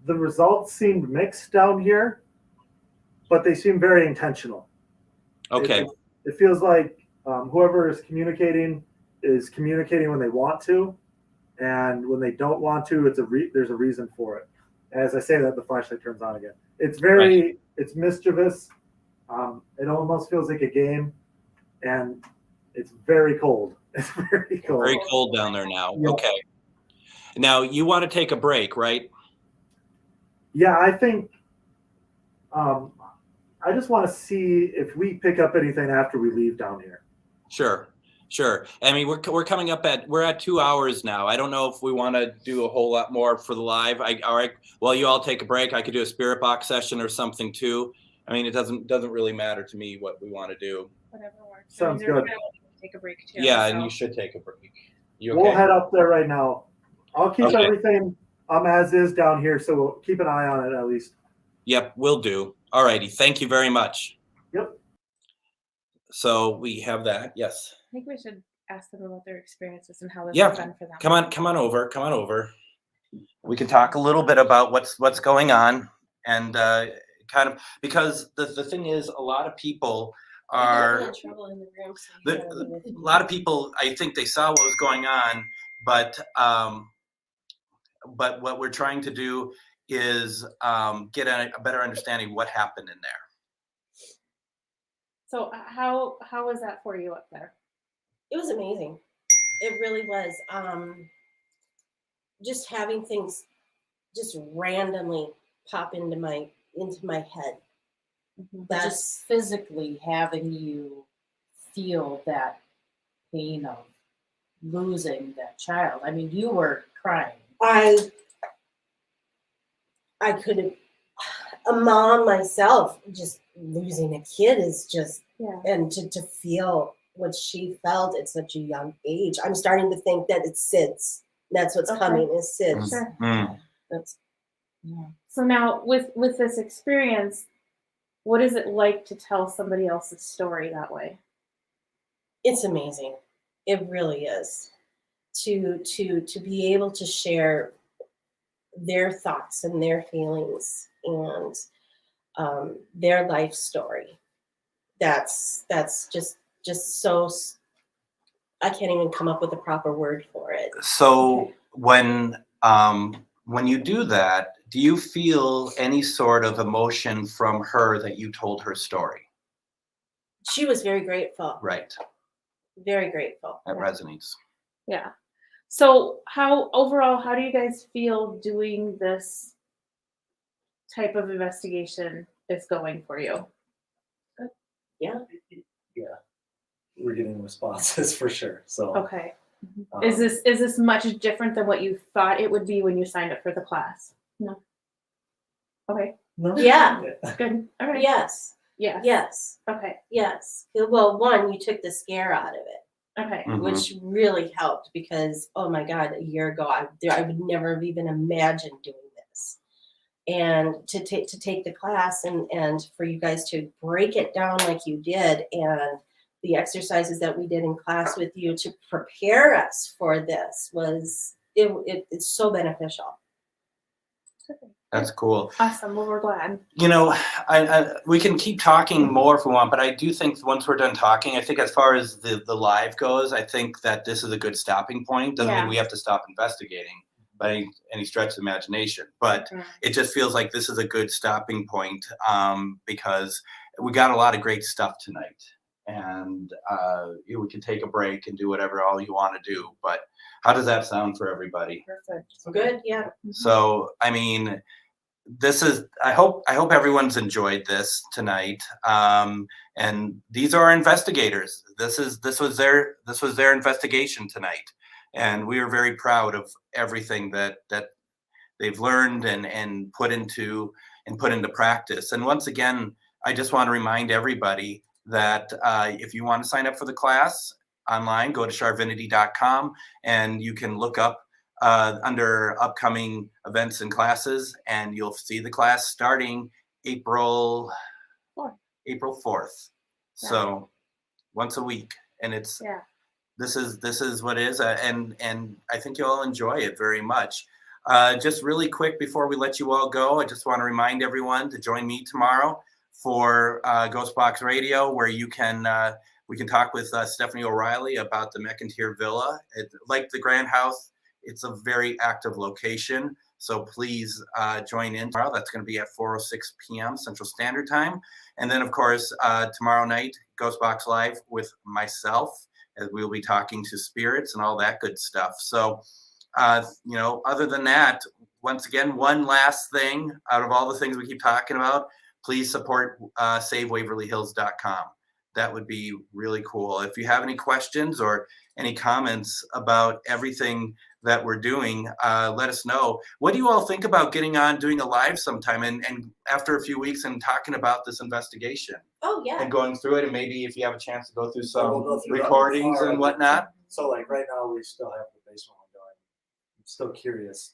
the results seemed mixed down here, but they seem very intentional. Okay. It feels like whoever is communicating when they want to, and when they don't want to, there's a reason for it. As I say that, the flashlight turns on again. It's it's mischievous. It almost feels like a game, and it's very cold. It's very cold. Very cold down there now. Yep. Okay. Now you want to take a break, right? Yeah, I think. I just want to see if we pick up anything after we leave down here. Sure. I mean, we're coming up we're at 2 hours now. I don't know if we want to do a whole lot more for the live. All right. Well, you all take a break. I could do a spirit box session or something too. I mean, it doesn't really matter to me what we want to do. Whatever works. Sounds good. Take a break too. Yeah, so. and you should take a break. You okay? We'll head up there right now. I'll keep everything as is down here, so we'll keep an eye on it at least. Yep, will do. All righty. Thank you very much. Yep. So we have that. Yes. I think we should ask them about their experiences and how this Yeah. has been for them. Come on over. We can talk a little bit about what's going on, and kind of because the thing is, a lot of people are a lot of people. I think they saw what was going on, but what we're trying to do is get a better understanding of what happened in there. So how was that for you up there? It was amazing. It really was. Just having things just randomly pop into my head. That's just physically having you feel that pain of losing that child. I mean, you were crying. I could have, a mom myself, just losing a kid is just, and to feel what she felt at such a young age. I'm starting to think that it's SIDS. That's what's coming is SIDS. Sure. So now with this experience, what is it like to tell somebody else's story that way? It's amazing. It really is. To be able to share their thoughts and their feelings and their life story. That's just so, I can't even come up with a proper word for it. So when you do that, do you feel any sort of emotion from her that you told her story? She was very grateful. Right. Very grateful. That resonates. Yeah. So how do you guys feel doing this type of investigation is going for you? Yeah. we're getting responses for sure. So Okay. Is this much different than what you thought it would be when you signed up for the class? No. Okay. no? Yeah. Good. All right. Yes. Yeah. Yes. Okay. Yes. Well, one, you took the scare out of it, Okay. Mhm. which really helped because, oh my God, a year ago, I would never have even imagined doing this. And to take the class and for you guys to break it down like you did, and the exercises that we did in class with you to prepare us for this it's so beneficial. That's cool. Awesome. Well, we're glad. You know, we can keep talking more if we want, but I do think once we're done talking, I think as far as the live goes, I think that this is a good stopping point. Doesn't mean we have to stop investigating by any stretch of the imagination, but it just feels like this is a good stopping point because we got a lot of great stuff tonight, and we can take a break and do whatever all you want to do. But how does that sound for everybody? Perfect. Good, yeah. So, I mean, this is, I hope everyone's enjoyed this tonight. And these are our investigators. This was their investigation tonight. And we are very proud of everything that they've learned and put into practice. And once again, I just want to remind everybody that if you want to sign up for the class online, go to charvinity.com and you can look up under upcoming events and classes, and you'll see the class starting April 4th. So once a week, and it's this is what it is, and I think you'll enjoy it very much. Just really quick before we let you all go, I just want to remind everyone to join me tomorrow for Ghost Box Radio, where you can we can talk with Stephanie O'Reilly about the McIntyre Villa. Like the Grand House, it's a very active location, so please join in tomorrow. That's going to be at 4:06 p.m. Central Standard Time. And then, of course, tomorrow night, Ghost Box Live with myself, as we'll be talking to spirits and all that good stuff. So, other than that, once again, one last thing out of all the things we keep talking about, please support SaveWaverlyHills.com. That would be really cool. If you have any questions or any comments about everything that we're doing, let us know. What do you all think about getting on doing a live sometime and after a few weeks and talking about this investigation? Oh, yeah. And going through it, and maybe if you have a chance to go through some recordings and whatnot. So like right now we still have the basement one going. I'm still curious,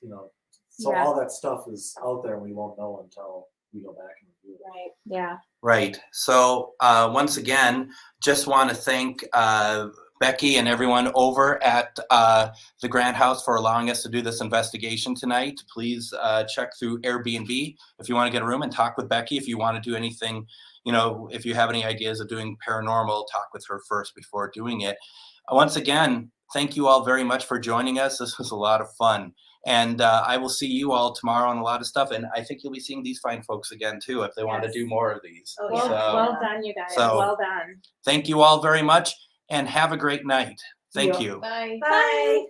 So all that stuff is out there and we won't know until we go back and review it. Right. Yeah. Right. So once again, just want to thank Becky and everyone over at the Grand House for allowing us to do this investigation tonight. Please check through Airbnb if you want to get a room and talk with Becky. If you want to do anything, if you have any ideas of doing paranormal, talk with her first before doing it. Once again, thank you all very much for joining us. This was a lot of fun. And I will see you all tomorrow on a lot of stuff. And I think you'll be seeing these fine folks again, too, if they want to do more of these. Oh, Well, yeah. well done, you guys. So- Well done. Thank you all very much and have a great night. Thank you. Bye. Bye.